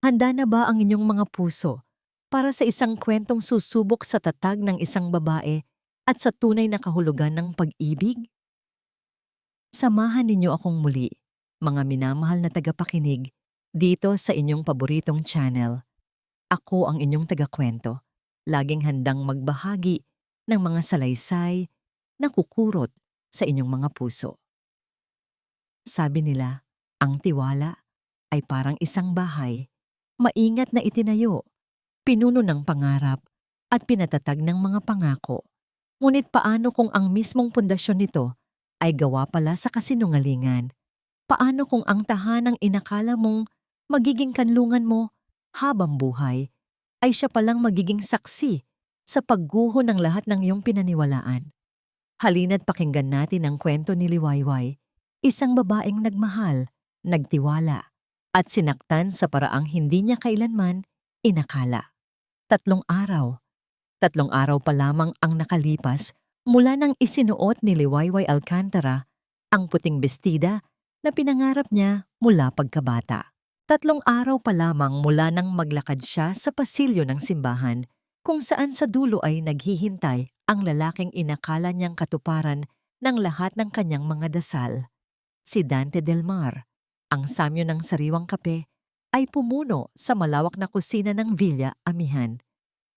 Handa na ba ang inyong mga puso para sa isang kwentong susubok sa tatag ng isang babae at sa tunay na kahulugan ng pag-ibig? Samahan ninyo akong muli, mga minamahal na tagapakinig, dito sa inyong paboritong channel. Ako ang inyong tagakwento, laging handang magbahagi ng mga salaysay na kukurot sa inyong mga puso. Sabi nila, ang tiwala ay parang isang bahay, maingat na itinayo, pinuno ng pangarap at pinatatag ng mga pangako. Ngunit paano kung ang mismong pundasyon nito ay gawa pala sa kasinungalingan? Paano kung ang tahanang inakala mong magiging kanlungan mo habang buhay ay siya palang magiging saksi sa pagguho ng lahat ng iyong pinaniwalaan? Halina't pakinggan natin ang kwento ni Liwayway, isang babaeng nagmahal, nagtiwala, at sinaktan sa paraang hindi niya kailanman inakala. Tatlong araw pa lamang ang nakalipas mula nang isinuot ni Liwayway Alcantara ang puting bestida na pinangarap niya mula pagkabata. 3 araw pa lamang mula nang maglakad siya sa pasilyo ng simbahan kung saan sa dulo ay naghihintay ang lalaking inakala niyang katuparan ng lahat ng kanyang mga dasal. Si Dante Del Mar, ang samyo ng sariwang kape, ay pumuno sa malawak na kusina ng Villa Amihan.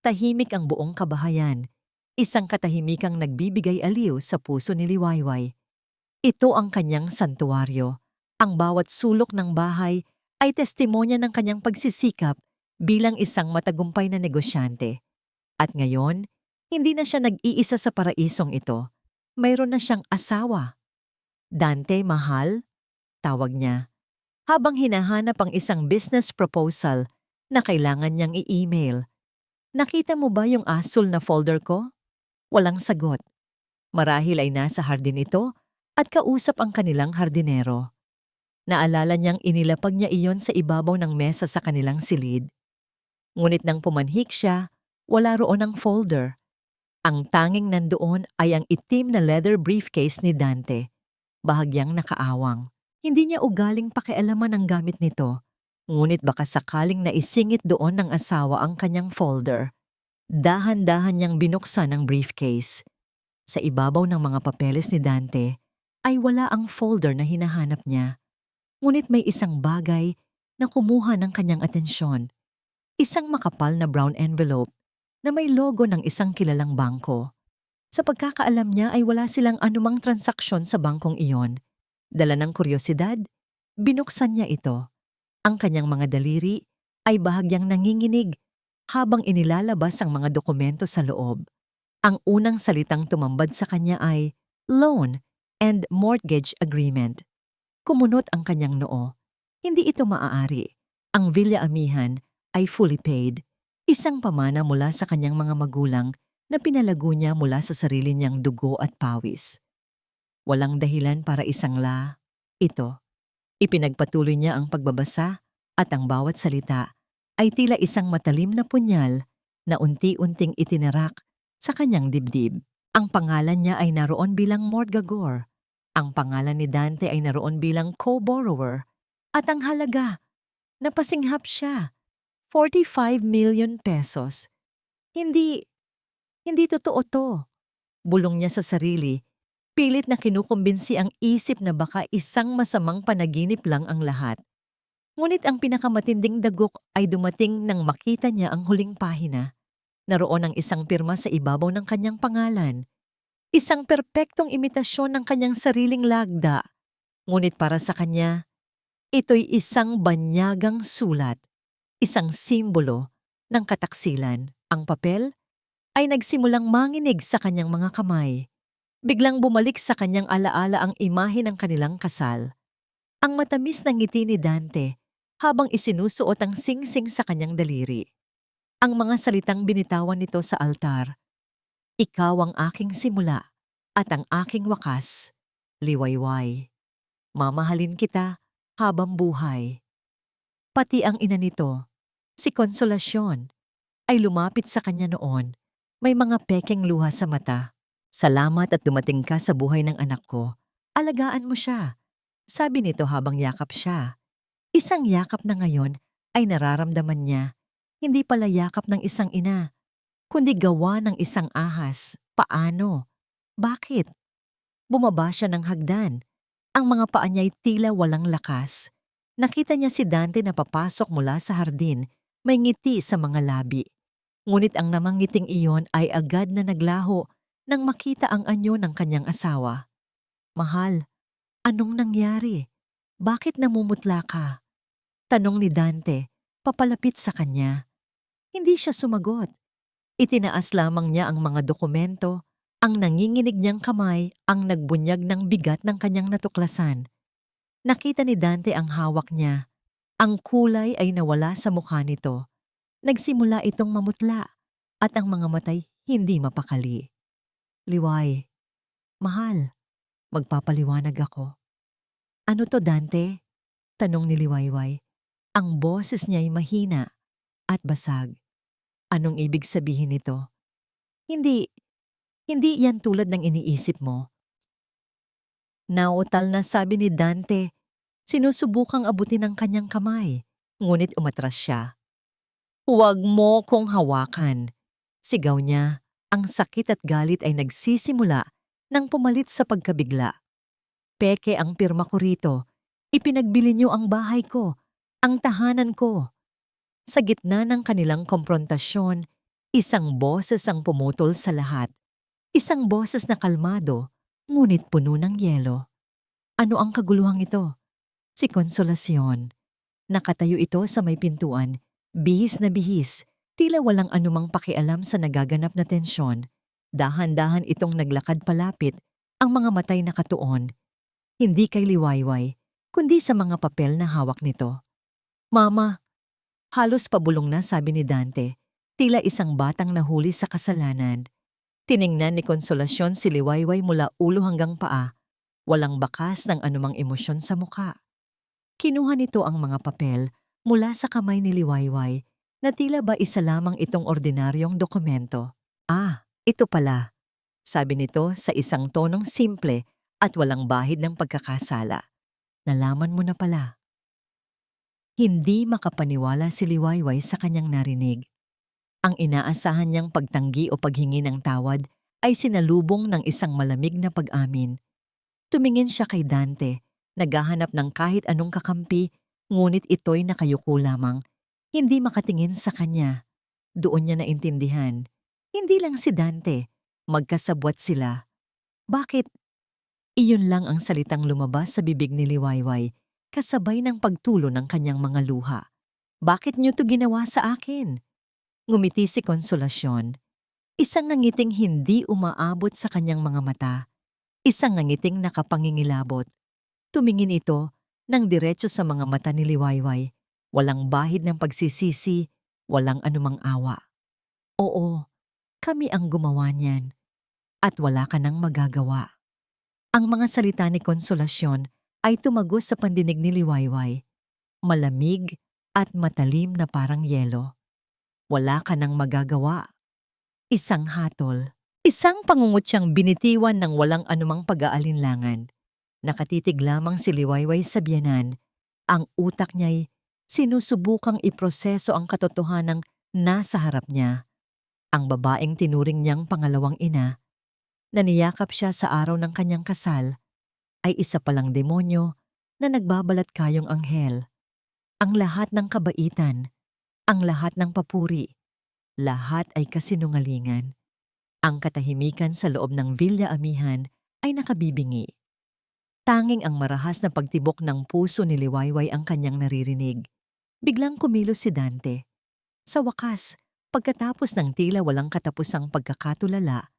Tahimik ang buong kabahayan, isang katahimikang nagbibigay aliw sa puso ni Liwayway. Ito ang kanyang santuwaryo. Ang bawat sulok ng bahay ay testimonya ng kanyang pagsisikap bilang isang matagumpay na negosyante. At ngayon, hindi na siya nag-iisa sa paraisong ito. Mayroon na siyang asawa. Dante, mahal, tawag niya, habang hinahanap ang isang business proposal na kailangan niyang i-email. Nakita mo ba yung asul na folder ko? Walang sagot. Marahil ay nasa hardin ito at kausap ang kanilang hardinero. Naalala niyang inilapag niya iyon sa ibabaw ng mesa sa kanilang silid. Ngunit nang pumanhik siya, wala roon ang folder. Ang tanging nandoon ay ang itim na leather briefcase ni Dante. Bahagyang nakaawang. Hindi niya ugaling pakialaman ang gamit nito. Ngunit baka sakaling naisingit doon ng asawa ang kanyang folder. Dahan-dahan niyang binuksan ang briefcase. Sa ibabaw ng mga papeles ni Dante ay wala ang folder na hinahanap niya. Ngunit may isang bagay na kumuha ng kanyang atensyon. Isang makapal na brown envelope na may logo ng isang kilalang bangko. Sa pagkakaalam niya ay wala silang anumang transaksyon sa bangkong iyon. Dala ng kuryosidad, binuksan niya ito. Ang kanyang mga daliri ay bahagyang nanginginig habang inilalabas ang mga dokumento sa loob. Ang unang salitang tumambad sa kanya ay loan and mortgage agreement. Kumunot ang kanyang noo. Hindi ito maaari. Ang Villa Amihan ay fully paid. Isang pamana mula sa kanyang mga magulang na pinalago niya mula sa sarili niyang dugo at pawis. Walang dahilan para isangla ito. Ipinagpatuloy niya ang pagbabasa at ang bawat salita ay tila isang matalim na punyal na unti-unting itinarak sa kanyang dibdib. Ang pangalan niya ay naroon bilang mortgagor. Ang pangalan ni Dante ay naroon bilang co-borrower. At ang halaga, napasinghap siya. 45 million pesos. Hindi totoo to. Bulong niya sa sarili. Pilit na kinukumbinsi ang isip na baka isang masamang panaginip lang ang lahat. Ngunit ang pinakamatinding dagok ay dumating nang makita niya ang huling pahina. Naroon ang isang pirma sa ibabaw ng kanyang pangalan. Isang perpektong imitasyon ng kanyang sariling lagda. Ngunit para sa kanya, ito'y isang banyagang sulat. Isang simbolo ng kataksilan. Ang papel ay nagsimulang manginig sa kanyang mga kamay. Biglang bumalik sa kanyang alaala ang imahe ng kanilang kasal. Ang matamis na ngiti ni Dante habang isinusuot ang singsing sa kanyang daliri. Ang mga salitang binitawan nito sa altar. Ikaw ang aking simula at ang aking wakas, Liwayway. Mamahalin kita habang buhay. Pati ang ina nito, si Konsolasyon, ay lumapit sa kanya noon. May mga pekeng luha sa mata. Salamat at dumating ka sa buhay ng anak ko. Alagaan mo siya, sabi nito habang yakap siya. Isang yakap na ngayon ay nararamdaman niya hindi pala yakap ng isang ina, kundi gawa ng isang ahas. Paano? Bakit? Bumaba siya ng hagdan. Ang mga paa niya'y tila walang lakas. Nakita niya si Dante na papasok mula sa hardin, may ngiti sa mga labi. Ngunit ang namangiting iyon ay agad na naglaho nang makita ang anyo ng kanyang asawa. Mahal, anong nangyari? Bakit namumutla ka? Tanong ni Dante, papalapit sa kanya. Hindi siya sumagot. Itinaas lamang niya ang mga dokumento, ang nanginginig niyang kamay ang nagbunyag ng bigat ng kanyang natuklasan. Nakita ni Dante ang hawak niya. Ang kulay ay nawala sa mukha nito. Nagsimula itong mamutla at ang mga matay hindi mapakali. Liway, mahal, magpapaliwanag ako. Ano to, Dante? Tanong ni Liwayway. Ang boses niya'y mahina at basag. Anong ibig sabihin nito? Hindi yan tulad ng iniisip mo. Nautal na, sabi ni Dante. Sinusubukang abutin ang kanyang kamay, ngunit umatras siya. Huwag mo kong hawakan. Sigaw niya. Ang sakit at galit ay nagsisimula nang pumalit sa pagkabigla. Peke ang pirma ko rito. Ipinagbili niyo ang bahay ko, ang tahanan ko. Sa gitna ng kanilang komprontasyon, isang boses ang pumutol sa lahat. Isang boses na kalmado, ngunit puno ng yelo. Ano ang kaguluhang ito? Si Consolacion. Nakatayo ito sa may pintuan, bihis na bihis, tila walang anumang pakialam sa nagaganap na tensyon. Dahan-dahan itong naglakad palapit, ang mga matay nakatuon. Hindi kay Liwayway, kundi sa mga papel na hawak nito. Mama, halos pabulong na, sabi ni Dante, tila isang batang nahuli sa kasalanan. Tiningnan ni Consolacion si Liwayway mula ulo hanggang paa. Walang bakas ng anumang emosyon sa mukha. Kinuha nito ang mga papel mula sa kamay ni Liwayway na tila ba isa lamang itong ordinaryong dokumento. Ah, ito pala, sabi nito sa isang tonong simple at walang bahid ng pagkakasala. Nalaman mo na pala. Hindi makapaniwala si Liwayway sa kanyang narinig. Ang inaasahan niyang pagtanggi o paghingi ng tawad ay sinalubong ng isang malamig na pag-amin. Tumingin siya kay Dante, naghahanap ng kahit anong kakampi, ngunit ito'y nakayuko lamang, hindi makatingin sa kanya. Doon niya naintindihan. Hindi lang si Dante, magkasabwat sila. Bakit? Iyon lang ang salitang lumabas sa bibig ni Liwayway, kasabay ng pagtulo ng kanyang mga luha. Bakit niyo to ginawa sa akin? Ngumiti si Consolacion. Isang nangiting hindi umaabot sa kanyang mga mata. Isang nangiting nakapangingilabot. Tumingin ito ng diretso sa mga mata ni Liwayway. Walang bahid ng pagsisisi, walang anumang awa. Oo, kami ang gumawa niyan. At wala ka nang magagawa. Ang mga salita ni Consolacion ay tumagos sa pandinig ni Liwayway. Malamig at matalim na parang yelo. Wala ka nang magagawa. Isang hatol. Isang pangungutyang binitiwan ng walang anumang pag-aalinlangan. Nakatitig lamang si Liwayway sa biyanan. Ang utak niya'y sinusubukang iproseso ang katotohanang nasa harap niya. Ang babaeng tinuring niyang pangalawang ina, na niyakap siya sa araw ng kanyang kasal, ay isa palang demonyo na nagbabalat kayong anghel. Ang lahat ng kabaitan, ang lahat ng papuri, lahat ay kasinungalingan. Ang katahimikan sa loob ng Villa Amihan ay nakabibingi. Tanging ang marahas na pagtibok ng puso ni Liwayway ang kanyang naririnig. Biglang kumilos si Dante. Sa wakas, pagkatapos ng tila walang katapusang pagkakatulala,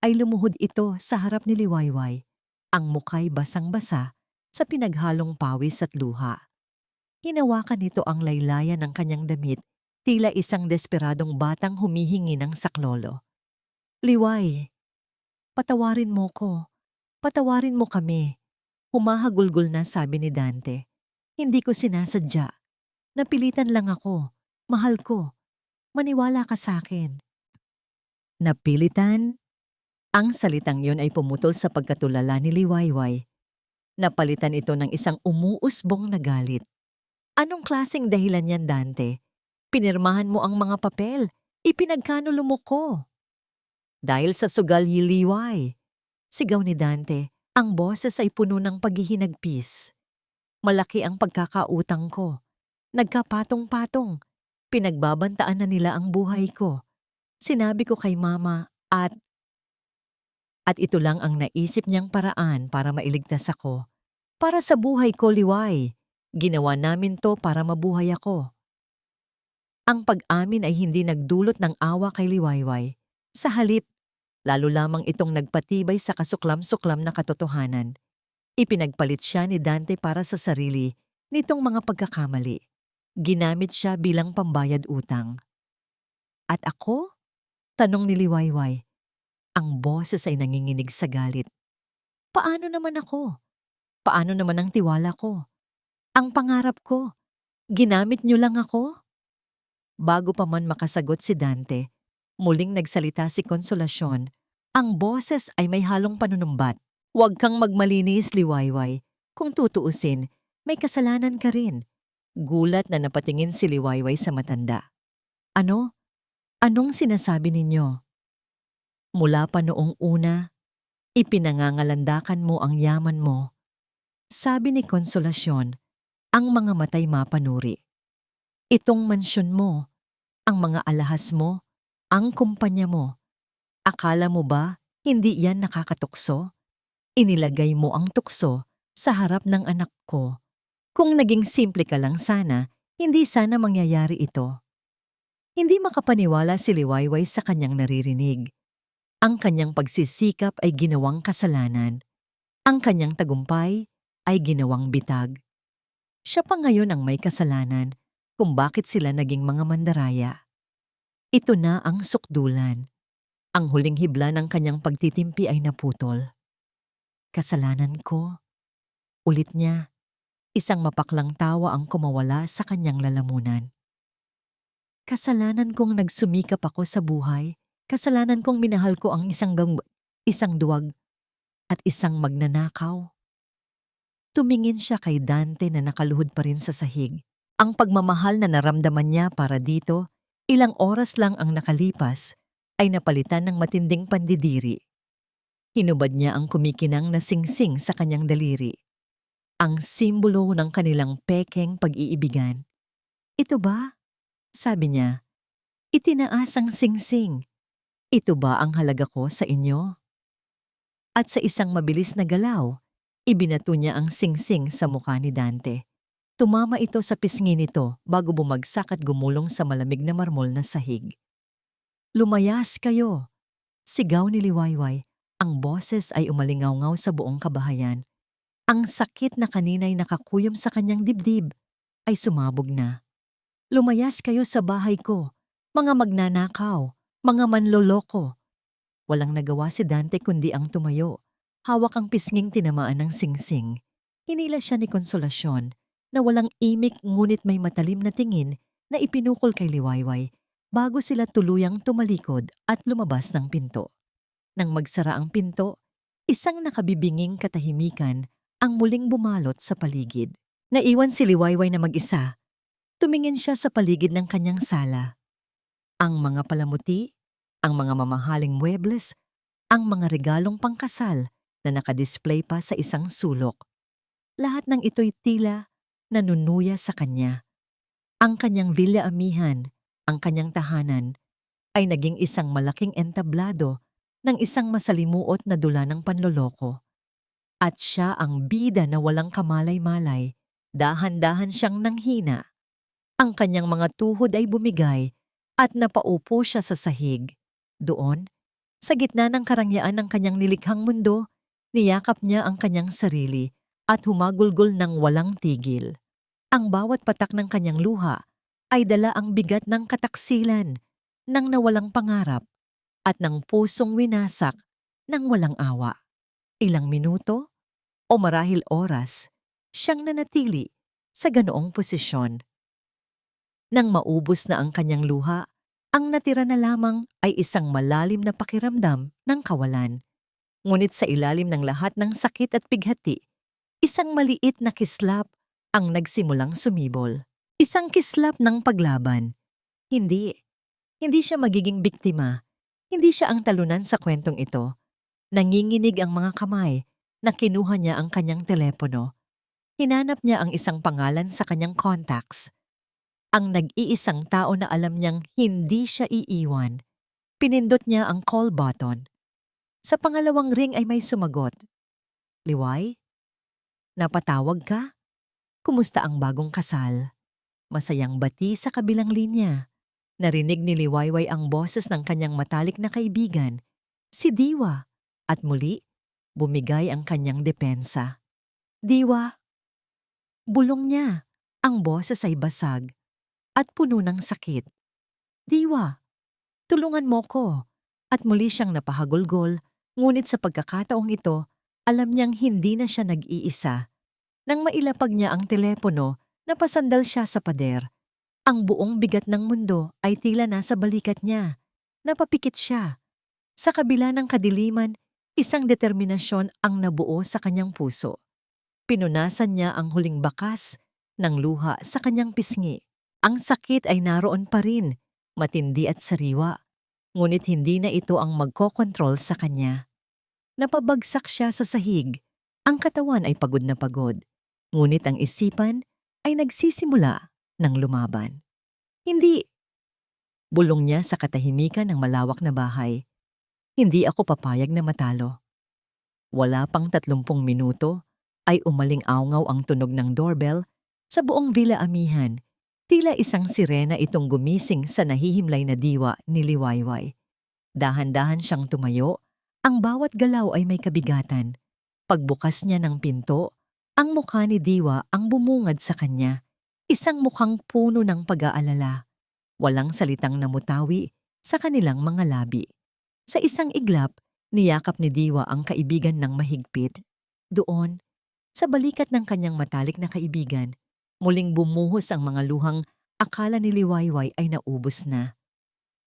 ay lumuhod ito sa harap ni Liwayway. Ang mukha'y basang-basa sa pinaghalong pawis at luha. Hinawakan nito ang laylayan ng kanyang damit, tila isang desperadong batang humihingi ng saklolo. Liway, patawarin mo ko. Patawarin mo kami. Humahagulgol na, sabi ni Dante. Hindi ko sinasadya. Napilitan lang ako. Mahal ko. Maniwala ka sa akin. Napilitan? Ang salitang yon ay pumutol sa pagkatulala ni Liwayway. Napalitan ito ng isang umuusbong na galit. Anong klaseng dahilan yan, Dante? Pinirmahan mo ang mga papel. Ipinagkanulo mo ko. Dahil sa sugal yiliway. Sigaw ni Dante, ang boses ay puno ng paghihinagpis. Malaki ang pagkakautang ko. Nagkapatong-patong. Pinagbabantaan na nila ang buhay ko. Sinabi ko kay mama at ito lang ang naisip niyang paraan para mailigtas ako. Para sa buhay ko, Liway. Ginawa namin to para mabuhay ako. Ang pag-amin ay hindi nagdulot ng awa kay Liwayway. Sa halip, lalo lamang itong nagpatibay sa kasuklam-suklam na katotohanan. Ipinagpalit siya ni Dante para sa sarili nitong mga pagkakamali. Ginamit siya bilang pambayad utang. At ako? Tanong ni Liwayway. Ang boses ay nanginginig sa galit. Paano naman ako? Paano naman ang tiwala ko? Ang pangarap ko? Ginamit niyo lang ako? Bago pa man makasagot si Dante, muling nagsalita si Konsolasyon. Ang boses ay may halong panunumbat. Huwag kang magmalinis, Liwayway. Kung tutuusin, may kasalanan ka rin. Gulat na napatingin si Liwayway sa matanda. Ano? Anong sinasabi ninyo? Mula pa noong una, ipinangangalandakan mo ang yaman mo. Sabi ni Konsolasyon, ang mga matay mapanuri. Itong mansyon mo, ang mga alahas mo, ang kumpanya mo. Akala mo ba hindi yan nakakatukso? Inilagay mo ang tukso sa harap ng anak ko. Kung naging simple ka lang sana, hindi sana mangyayari ito. Hindi makapaniwala si Liwayway sa kanyang naririnig. Ang kanyang pagsisikap ay ginawang kasalanan. Ang kanyang tagumpay ay ginawang bitag. Siya pa ngayon ang may kasalanan kung bakit sila naging mga mandaraya. Ito na ang sukdulan. Ang huling hibla ng kanyang pagtitimpi ay naputol. Kasalanan ko. Ulit niya, isang mapaklang tawa ang kumawala sa kanyang lalamunan. Kasalanan kong nagsumikap ako sa buhay. Kasalanan kong minahal ko ang isang duwag at isang magnanakaw. Tumingin siya kay Dante na nakaluhod pa rin sa sahig. Ang pagmamahal na naramdaman niya para dito, ilang oras lang ang nakalipas, ay napalitan ng matinding pandidiri. Hinubad niya ang kumikinang na singsing sa kanyang daliri. Ang simbolo ng kanilang pekeng pag-iibigan. Ito ba? Sabi niya. Itinaas ang singsing. Ito ba ang halaga ko sa inyo? At sa isang mabilis na galaw, ibinato niya ang singsing sa mukha ni Dante. Tumama ito sa pisngi nito bago bumagsak at gumulong sa malamig na marmol na sahig. Lumayas kayo! Sigaw ni Liwayway. Ang boses ay umalingaw-ngaw sa buong kabahayan. Ang sakit na kanina'y nakakuyom sa kanyang dibdib ay sumabog na. Lumayas kayo sa bahay ko, mga magnanakaw, mga manloloko. Walang nagawa si Dante kundi ang tumayo. Hawak ang pisnging tinamaan ng singsing. Hinila siya ni Konsolasyon na walang imik ngunit may matalim na tingin na ipinukol kay Liwayway bago sila tuluyang tumalikod at lumabas ng pinto. Nang magsara ang pinto, isang nakabibinging katahimikan ang muling bumalot sa paligid. Naiwan si Liwayway na mag-isa. Tumingin siya sa paligid ng kanyang sala. Ang mga palamuti, ang mga mamahaling muebles, ang mga regalong pangkasal na nakadisplay pa sa isang sulok. Lahat ng ito'y tila nanunuya sa kanya. Ang kanyang villa amihan, ang kanyang tahanan, ay naging isang malaking entablado ng isang masalimuot na dula ng panloloko. At siya ang bida na walang kamalay-malay, dahan-dahan siyang nanghina. Ang kanyang mga tuhod ay bumigay at napaupo siya sa sahig. Doon, sa gitna ng karangyaan ng kanyang nilikhang mundo, niyakap niya ang kanyang sarili at humagulgol ng walang tigil. Ang bawat patak ng kanyang luha ay dala ang bigat ng kataksilan, ng nawalang pangarap, at ng pusong winasak ng walang awa. Ilang minuto o marahil oras, siyang nanatili sa ganoong posisyon. Nang maubos na ang kanyang luha, ang natira na lamang ay isang malalim na pakiramdam ng kawalan. Ngunit sa ilalim ng lahat ng sakit at pighati, isang maliit na kislap ang nagsimulang sumibol. Isang kislap ng paglaban. Hindi. Hindi siya magiging biktima. Hindi siya ang talunan sa kwentong ito. Nanginginig ang mga kamay na kinuha niya ang kanyang telepono. Hinanap niya ang isang pangalan sa kanyang contacts. Ang nag-iisang tao na alam niyang hindi siya iiwan. Pinindot niya ang call button. Sa pangalawang ring ay may sumagot. Liway? Napatawag ka? Kumusta ang bagong kasal? Masayang bati sa kabilang linya. Narinig ni Liwayway ang boses ng kanyang matalik na kaibigan, si Diwa, at muli, bumigay ang kanyang depensa. Diwa, bulong niya. Ang boses ay basag at puno ng sakit. Diwa, tulungan mo ko. At muli siyang napahagulgol, ngunit sa pagkakataong ito, alam niyang hindi na siya nag-iisa. Nang mailapag niya ang telepono, napasandal siya sa pader. Ang buong bigat ng mundo ay tila nasa balikat niya. Napapikit siya. Sa kabila ng kadiliman, isang determinasyon ang nabuo sa kanyang puso. Pinunasan niya ang huling bakas ng luha sa kanyang pisngi. Ang sakit ay naroon pa rin, matindi at sariwa. Ngunit hindi na ito ang magkokontrol sa kanya. Napabagsak siya sa sahig. Ang katawan ay pagod na pagod. Ngunit ang isipan ay nagsisimula ng lumaban. Hindi. Bulong niya sa katahimikan ng malawak na bahay. Hindi ako papayag na matalo. Wala pang 30 minuto ay umaling-awngaw ang tunog ng doorbell sa buong Villa Amihan. Tila isang sirena itong gumising sa nahihimlay na diwa ni Liwayway. Dahan-dahan siyang tumayo, ang bawat galaw ay may kabigatan. Pagbukas niya ng pinto, ang mukha ni Diwa ang bumungad sa kanya. Isang mukhang puno ng pag-aalala. Walang salitang namutawi sa kanilang mga labi. Sa isang iglap, niyakap ni Diwa ang kaibigan ng mahigpit. Doon, sa balikat ng kanyang matalik na kaibigan, muling bumuhos ang mga luhang akala ni Liwayway ay naubos na.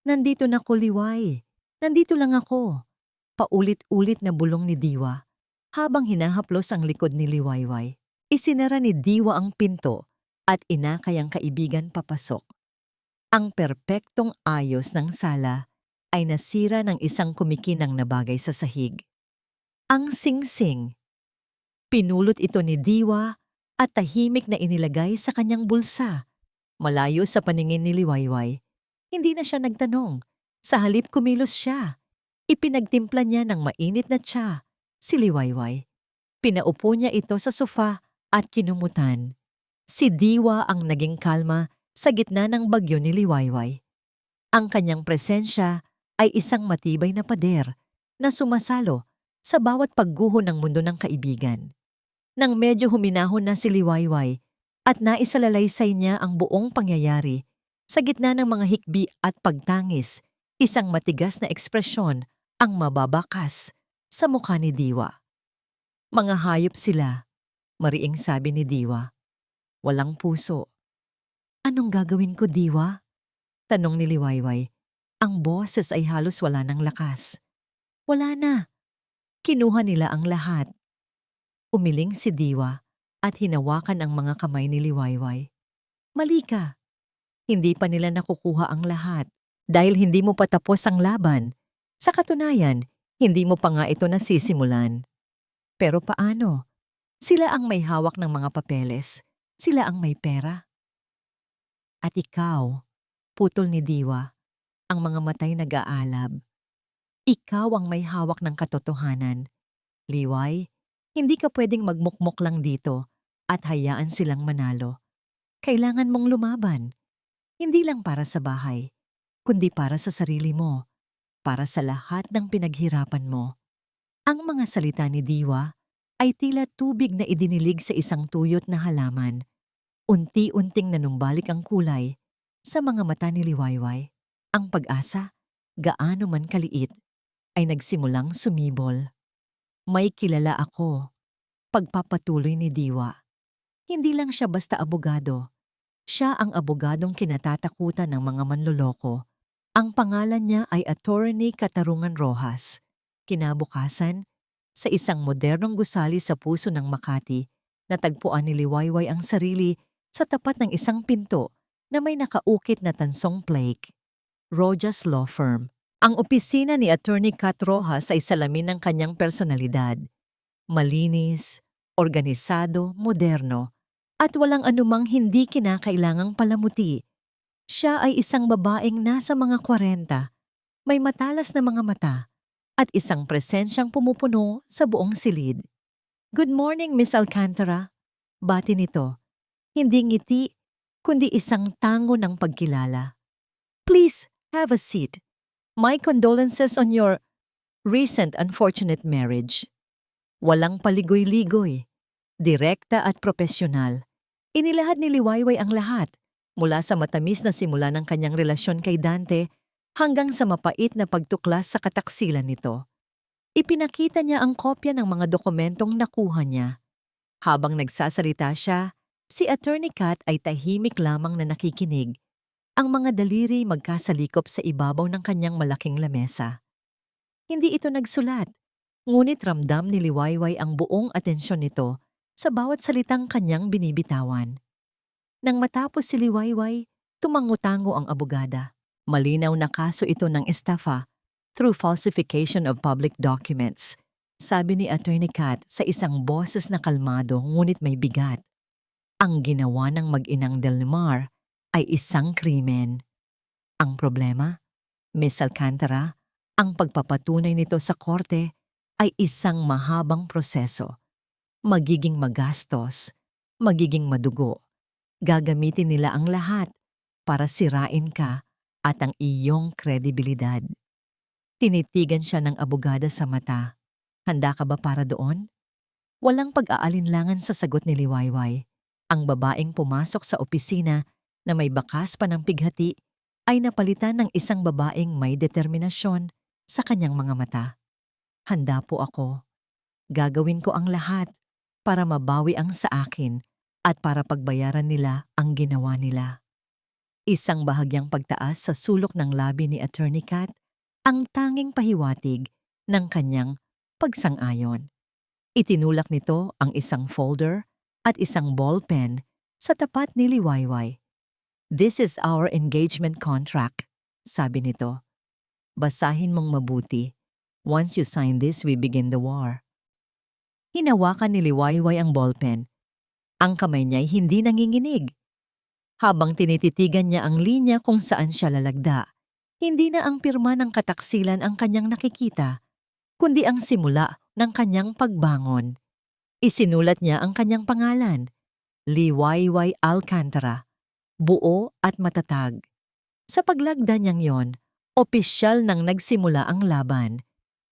Nandito na ko, Liway. Nandito lang ako. Paulit-ulit na bulong ni Diwa. Habang hinahaplos ang likod ni Liwayway, isinara ni Diwa ang pinto at inakay ang kaibigan papasok. Ang perpektong ayos ng sala ay nasira ng isang kumikinang na bagay sa sahig. Ang singsing. Pinulot ito ni Diwa at tahimik na inilagay sa kanyang bulsa. Malayo sa paningin ni Liwayway, hindi na siya nagtanong. Sa halip kumilos siya. Ipinagtimpla niya ng mainit na tsa si Liwayway. Pinaupo niya ito sa sofa at kinumutan. Si Diwa ang naging kalma sa gitna ng bagyo ni Liwayway. Ang kanyang presensya ay isang matibay na pader na sumasalo sa bawat pagguho ng mundo ng kaibigan. Nang medyo huminahon na si Liwayway at naisalaysay niya ang buong pangyayari, sa gitna ng mga hikbi at pagtangis, isang matigas na ekspresyon ang mababakas sa mukha ni Diwa. Mga hayop sila, mariing sabi ni Diwa. Walang puso. Anong gagawin ko, Diwa? Tanong ni Liwayway. Ang boses ay halos wala ng lakas. Wala na. Kinuha nila ang lahat. Umiling si Diwa at hinawakan ang mga kamay ni Liwayway. Mali ka. Hindi pa nila nakukuha ang lahat dahil hindi mo pa tapos ang laban. Sa katunayan, hindi mo pa nga ito nasisimulan. Pero paano? Sila ang may hawak ng mga papeles. Sila ang may pera. At ikaw, putol ni Diwa, ang mga matay nag-aalab. Ikaw ang may hawak ng katotohanan. Liway, hindi ka pwedeng magmukmok lang dito at hayaan silang manalo. Kailangan mong lumaban. Hindi lang para sa bahay, kundi para sa sarili mo, para sa lahat ng pinaghirapan mo. Ang mga salita ni Diwa ay tila tubig na idinilig sa isang tuyot na halaman. Unti-unting nanumbalik ang kulay sa mga mata ni Liwayway. Ang pag-asa, gaano man kaliit, ay nagsimulang sumibol. May kilala ako, pagpapatuloy ni Diwa. Hindi lang siya basta abogado. Siya ang abogadong kinatatakutan ng mga manloloko. Ang pangalan niya ay Attorney Katarungan Rojas. Kinabukasan, sa isang modernong gusali sa puso ng Makati, natagpuan ni Liwayway ang sarili sa tapat ng isang pinto na may nakaukit na tansong plaque. Rojas Law Firm. Ang opisina ni Attorney Kat Rojas ay salamin ng kanyang personalidad. Malinis, organisado, moderno, at walang anumang hindi kinakailangang palamuti. Siya ay isang babaeng nasa mga 40, may matalas na mga mata, at isang presensyang pumupuno sa buong silid. "Good morning, Miss Alcantara." Bati nito. Hindi ngiti, kundi isang tango ng pagkilala. "Please, have a seat. My condolences on your recent unfortunate marriage." Walang paligoy-ligoy. Direkta at propesyonal. Inilahad ni Liwayway ang lahat, mula sa matamis na simula ng kanyang relasyon kay Dante hanggang sa mapait na pagtuklas sa kataksilan nito. Ipinakita niya ang kopya ng mga dokumentong nakuha niya. Habang nagsasalita siya, si Attorney Kat ay tahimik lamang na nakikinig. Ang mga daliri magkasalikop sa ibabaw ng kanyang malaking lamesa. Hindi ito nagsulat, ngunit ramdam ni Liwayway ang buong atensyon nito sa bawat salitang kanyang binibitawan. Nang matapos si Liwayway, tumango-tango ang abogada. Malinaw na kaso ito ng estafa through falsification of public documents, sabi ni Attorney Kat sa isang boses na kalmado ngunit may bigat. Ang ginawa ng mag-inang Delmar ay isang krimen. Ang problema, Miss Alcantara, ang pagpapatunay nito sa korte ay isang mahabang proseso. Magiging magastos, magiging madugo. Gagamitin nila ang lahat para sirain ka at ang iyong kredibilidad. Tinitigan siya ng abogada sa mata. Handa ka ba para doon? Walang pag-aalinlangan sa sagot ni Liwayway. Ang babaeng pumasok sa opisina na may bakas pa ng pighati ay napalitan ng isang babaeng may determinasyon sa kanyang mga mata. "Handa po ako. Gagawin ko ang lahat para mabawi ang sa akin at para pagbayaran nila ang ginawa nila." Isang bahagyang pagtaas sa sulok ng labi ni Attorney Kat ang tanging pahiwatig ng kanyang pagsang-ayon. Itinulak nito ang isang folder at isang ballpen sa tapat ni Liwayway. "This is our engagement contract," sabi nito. "Basahin mong mabuti. Once you sign this, we begin the war." Hinawakan ni Liwayway ang ballpen. Ang kamay niya'y hindi nanginginig. Habang tinititigan niya ang linya kung saan siya lalagda, hindi na ang pirma ng kataksilan ang kanyang nakikita, kundi ang simula ng kanyang pagbangon. Isinulat niya ang kanyang pangalan, Liwayway Alcantara, buo at matatag. Sa paglagda niyang yon, opisyal nang nagsimula ang laban.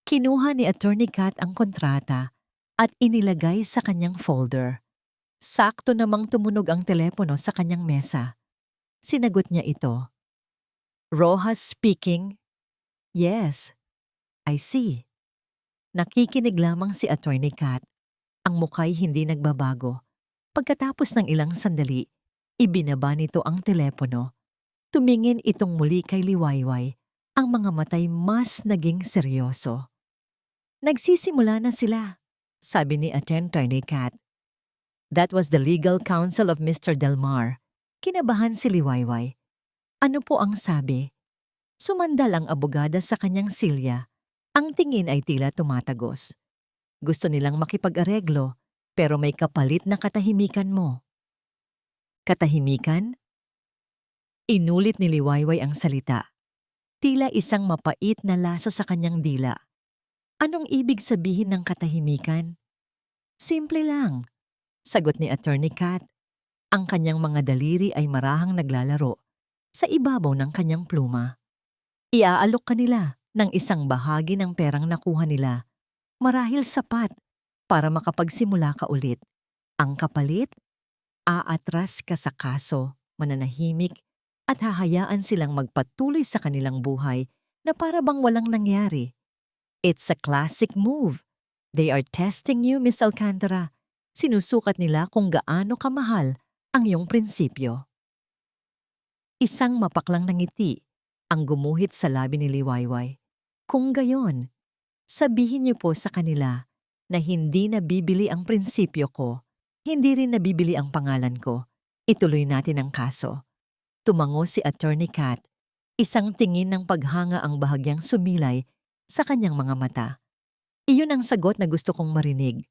Kinuha ni Attorney Kat ang kontrata at inilagay sa kanyang folder. Sakto namang tumunog ang telepono sa kanyang mesa. Sinagot niya ito. "Rojas speaking." "Yes, I see." Nakikinig lamang si Attorney Kat. Ang mukha'y hindi nagbabago. Pagkatapos ng ilang sandali, ibinaba nito ang telepono. Tumingin itong muli kay Liwayway. Ang mga matay mas naging seryoso. "Nagsisimula na sila," sabi ni Attorney Kat. "That was the legal counsel of Mr. Delmar." Kinabahan si Liwayway. "Ano po ang sabi?" Sumandal ang abogada sa kanyang silya. Ang tingin ay tila tumatagos. "Gusto nilang makipag-areglo, pero may kapalit na katahimikan mo." "Katahimikan?" Inulit ni Liwayway ang salita. Tila isang mapait na lasa sa kanyang dila. "Anong ibig sabihin ng katahimikan?" "Simple lang," sagot ni Attorney Kat. Ang kanyang mga daliri ay marahang naglalaro sa ibabaw ng kanyang pluma. Iaalok kanila ng isang bahagi ng perang nakuha nila, marahil sapat para makapagsimula ka ulit. Ang kapalit, aatras ka sa kaso, mananahimik, at hahayaan silang magpatuloy sa kanilang buhay na para bang walang nangyari. It's a classic move. They are testing you, Miss Alcantara. Sinusukat nila kung gaano kamahal ang iyong prinsipyo. Isang mapaklang na ngiti ang gumuhit sa labi ni Liwayway. "Kung gayon, sabihin niyo po sa kanila na hindi nabibili ang prinsipyo ko, hindi rin nabibili ang pangalan ko. Ituloy natin ang kaso. Tumango si Attorney Kat. Isang tingin ng paghanga ang bahagyang sumilay sa kanyang mga mata. Iyon ang sagot na gusto kong marinig.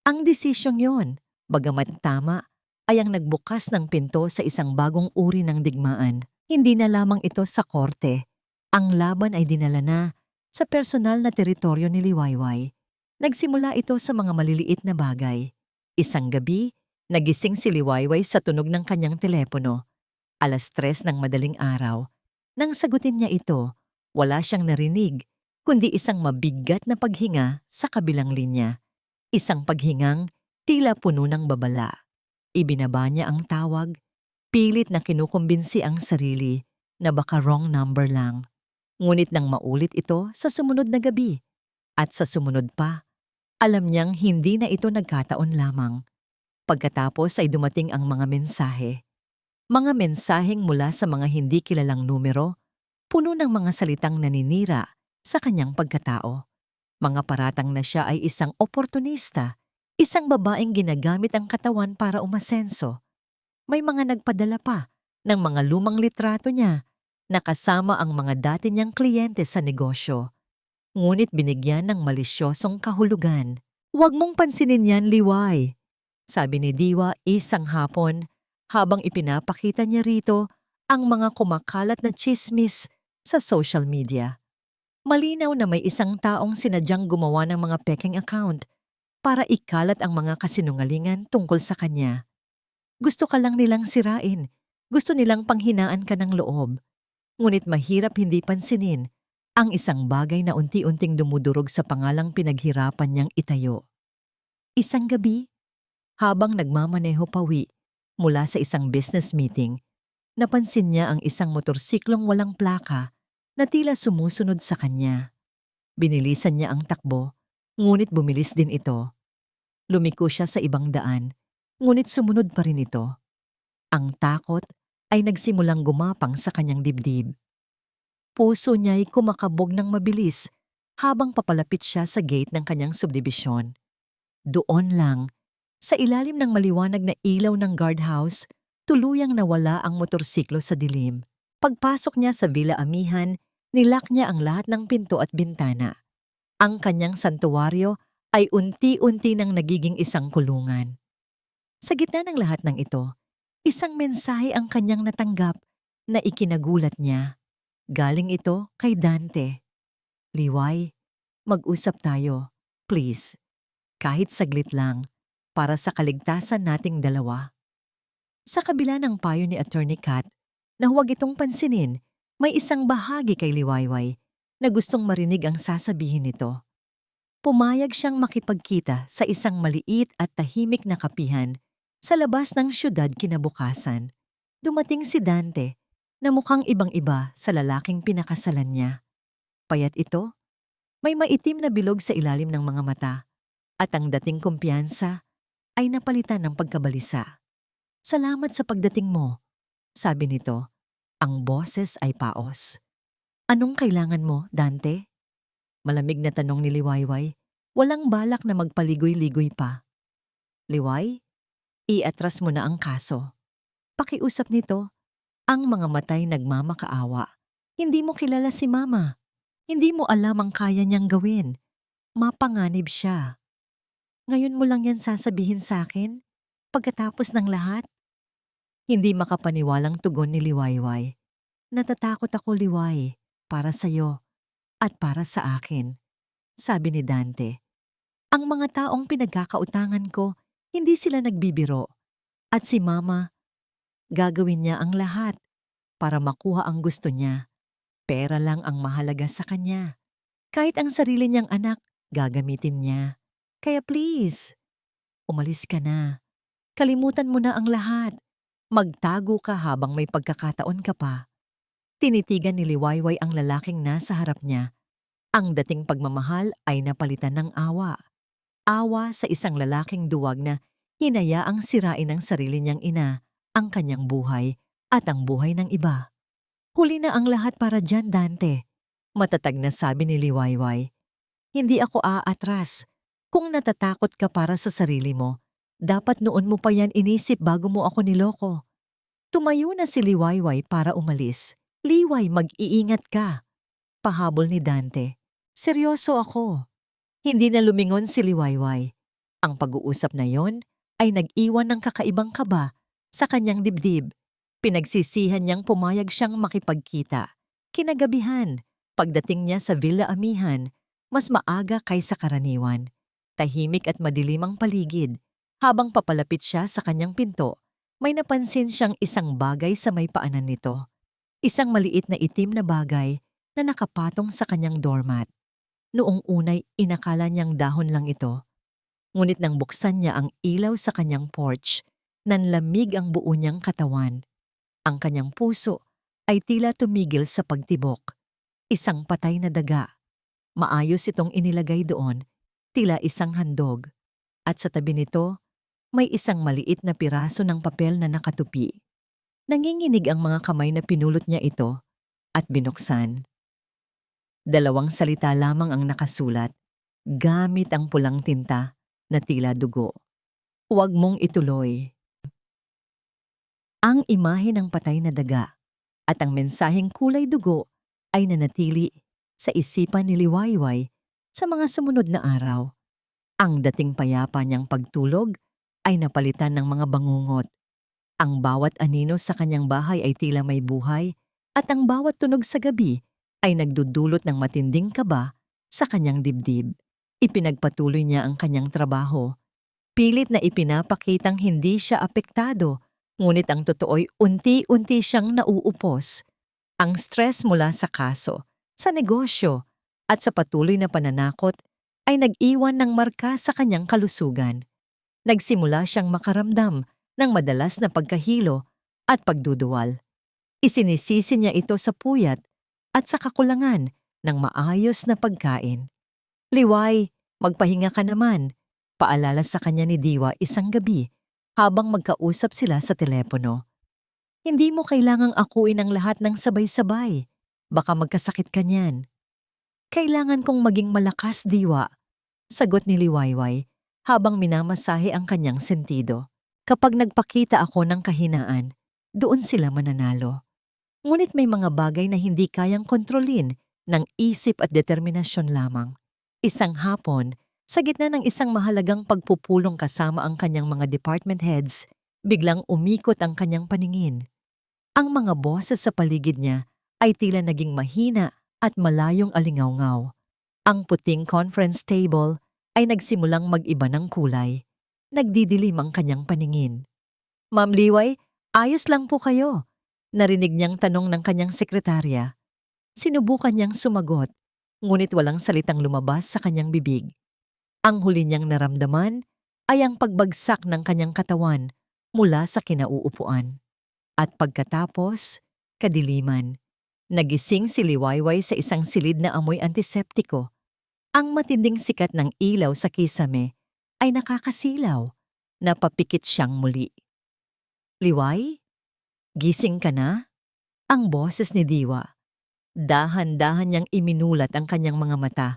Ang desisyong yon, bagamat tama, ay ang nagbukas ng pinto sa isang bagong uri ng digmaan. Hindi na lamang ito sa korte. Ang laban ay dinala na sa personal na teritoryo ni Liwayway. Nagsimula ito sa mga maliliit na bagay. Isang gabi, nagising si Liwayway sa tunog ng kanyang telepono. 3:00 ng madaling araw. Nang sagutin niya ito, wala siyang narinig, kundi isang mabigat na paghinga sa kabilang linya. Isang paghingang tila puno ng babala. Ibinaba niya ang tawag, pilit na kinukumbinsi ang sarili na baka wrong number lang. Ngunit nang maulit ito sa sumunod na gabi, at sa sumunod pa, alam niyang hindi na ito nagkataon lamang. Pagkatapos ay dumating ang mga mensahe. Mga mensaheng mula sa mga hindi kilalang numero, puno ng mga salitang naninira sa kanyang pagkatao. Mga paratang na siya ay isang oportunista, isang babaeng ginagamit ang katawan para umasenso. May mga nagpadala pa ng mga lumang litrato niya na kasama ang mga dati niyang kliyente sa negosyo. Ngunit binigyan ng malisyosong kahulugan. "Huwag mong pansinin yan, Liway," sabi ni Diwa isang hapon habang ipinapakita niya rito ang mga kumakalat na tsismis sa social media. Malinaw na may isang taong sinadyang gumawa ng mga peking account para ikalat ang mga kasinungalingan tungkol sa kanya. Gusto ka lang nilang sirain, gusto nilang panghinaan ka ng loob. Ngunit mahirap hindi pansinin ang isang bagay na unti-unting dumudurog sa pangalang pinaghirapan niyang itayo. Isang gabi, habang nagmamaneho pawi mula sa isang business meeting, napansin niya ang isang motorsiklong walang plaka na tila sumusunod sa kanya. Binilisan niya ang takbo, ngunit bumilis din ito. Lumiko siya sa ibang daan, ngunit sumunod pa rin ito. Ang takot ay nagsimulang gumapang sa kanyang dibdib. Puso niya'y kumakabog ng mabilis habang papalapit siya sa gate ng kanyang subdibisyon. Doon lang, sa ilalim ng maliwanag na ilaw ng guardhouse, tuluyang nawala ang motorsiklo sa dilim. Pagpasok niya sa Villa Amihan, nilak niya ang lahat ng pinto at bintana. Ang kanyang santuwaryo ay unti-unti nang nagiging isang kulungan. Sa gitna ng lahat ng ito, isang mensahe ang kanyang natanggap na ikinagulat niya. Galing ito kay Dante. "Liway, mag-usap tayo, please. Kahit saglit lang, para sa kaligtasan nating dalawa." Sa kabila ng payo ni Attorney Kat na huwag itong pansinin, may isang bahagi kay Liwayway na gustong marinig ang sasabihin nito. Pumayag siyang makipagkita sa isang maliit at tahimik na kapihan sa labas ng syudad kinabukasan. Dumating si Dante na mukhang ibang-iba sa lalaking pinakasalan niya. Payat ito, may maitim na bilog sa ilalim ng mga mata, at ang dating kumpiyansa ay napalitan ng pagkabalisa. "Salamat sa pagdating mo," sabi nito. Ang boses ay paos. "Anong kailangan mo, Dante?" Malamig na tanong ni Liwayway, walang balak na magpaligoy-ligoy pa. "Liway, iatras mo na ang kaso. Pakiusap nito." Ang mga matay nagmamakaawa. "Hindi mo kilala si Mama. Hindi mo alam ang kaya niyang gawin. Mapanganib siya. Ngayon mo lang yan sasabihin sa akin? Pagkatapos ng lahat?" Hindi makapaniwalang tugon ni Liwayway. "Natatakot ako, Liway, para sa'yo at para sa akin," sabi ni Dante. "Ang mga taong pinagkakautangan ko, hindi sila nagbibiro. At si Mama, gagawin niya ang lahat para makuha ang gusto niya. Pera lang ang mahalaga sa kanya. Kahit ang sarili niyang anak, gagamitin niya. Kaya please, umalis ka na. Kalimutan mo na ang lahat. Magtago ka habang may pagkakataon ka pa." Tinitigan ni Liwayway ang lalaking nasa harap niya. Ang dating pagmamahal ay napalitan ng awa. Awa sa isang lalaking duwag na hinayaang sirain ng sarili niyang ina, ang kanyang buhay at ang buhay ng iba. "Huli na ang lahat para dyan, Dante," matatag na sabi ni Liwayway. "Hindi ako aatras. Kung natatakot ka para sa sarili mo, dapat noon mo pa yan inisip bago mo ako niloko. Tumayo na si Liwayway para umalis. Liway, mag-iingat ka. Pahabol ni Dante. Seryoso ako. Hindi na lumingon si Liwayway. Ang pag-uusap na yon ay nag-iwan ng kakaibang kaba sa kanyang dibdib. Pinagsisihan niyang pumayag siyang makipagkita. Kinagabihan, pagdating niya sa Villa Amihan, mas maaga kaysa karaniwan. Tahimik at madilim ang paligid. Habang papalapit siya sa kanyang pinto, may napansin siyang isang bagay sa may paanan nito. Isang maliit na itim na bagay na nakapatong sa kanyang doormat. Noong unay inakala niyang dahon lang ito. Ngunit nang buksan niya ang ilaw sa kanyang porch, nanlamig ang buo niyang katawan. Ang kanyang puso ay tila tumigil sa pagtibok. Isang patay na daga. Maayos itong inilagay doon, tila isang handog. At sa tabi nito, may isang maliit na piraso ng papel na nakatupi. Nanginginig ang mga kamay na pinulot niya ito at binuksan. 2 salita lamang ang nakasulat, gamit ang pulang tinta na tila dugo. Huwag mong ituloy. Ang imahe ng patay na daga at ang mensaheng kulay dugo ay nanatili sa isipan ni Liwayway sa mga sumunod na araw. Ang dating payapa niyang pagtulog ay napalitan ng mga bangungot. Ang bawat anino sa kanyang bahay ay tila may buhay at ang bawat tunog sa gabi ay nagdudulot ng matinding kaba sa kanyang dibdib. Ipinagpatuloy niya ang kanyang trabaho. Pilit na ipinapakitang hindi siya apektado, ngunit ang totoo'y unti-unti siyang nauupos. Ang stress mula sa kaso, sa negosyo, at sa patuloy na pananakot ay nag-iwan ng marka sa kanyang kalusugan. Nagsimula siyang makaramdam ng madalas na pagkahilo at pagduduwal. Isinisisi niya ito sa puyat at sa kakulangan ng maayos na pagkain. Liway, magpahinga ka naman, paalala sa kanya ni Diwa isang gabi habang magkausap sila sa telepono. Hindi mo kailangang akuin ang lahat ng sabay-sabay. Baka magkasakit ka niyan. Kailangan kong maging malakas, Diwa, sagot ni Liwayway habang minamasahe ang kanyang sentido. Kapag nagpakita ako ng kahinaan, doon sila mananalo. Ngunit may mga bagay na hindi kayang kontrolin ng isip at determinasyon lamang. Isang hapon, sa gitna ng isang mahalagang pagpupulong kasama ang kanyang mga department heads, biglang umikot ang kanyang paningin. Ang mga boses sa paligid niya ay tila naging mahina at malayong alingawngaw. Ang puting conference table ay nagsimulang mag-iba ng kulay. Nagdidilim ang kanyang paningin. Ma'am Liway, ayos lang po kayo. Narinig niyang tanong ng kanyang sekretarya. Sinubukan niyang sumagot, ngunit walang salitang lumabas sa kanyang bibig. Ang huli niyang naramdaman ay ang pagbagsak ng kanyang katawan mula sa kinauupuan. At pagkatapos, kadiliman. Nagising si Liwayway sa isang silid na amoy antiseptiko. Ang matinding sikat ng ilaw sa kisame ay nakakasilaw. Napapikit siyang muli. Liway? Gising ka na? Ang boses ni Diwa. Dahan-dahan niyang iminulat ang kanyang mga mata.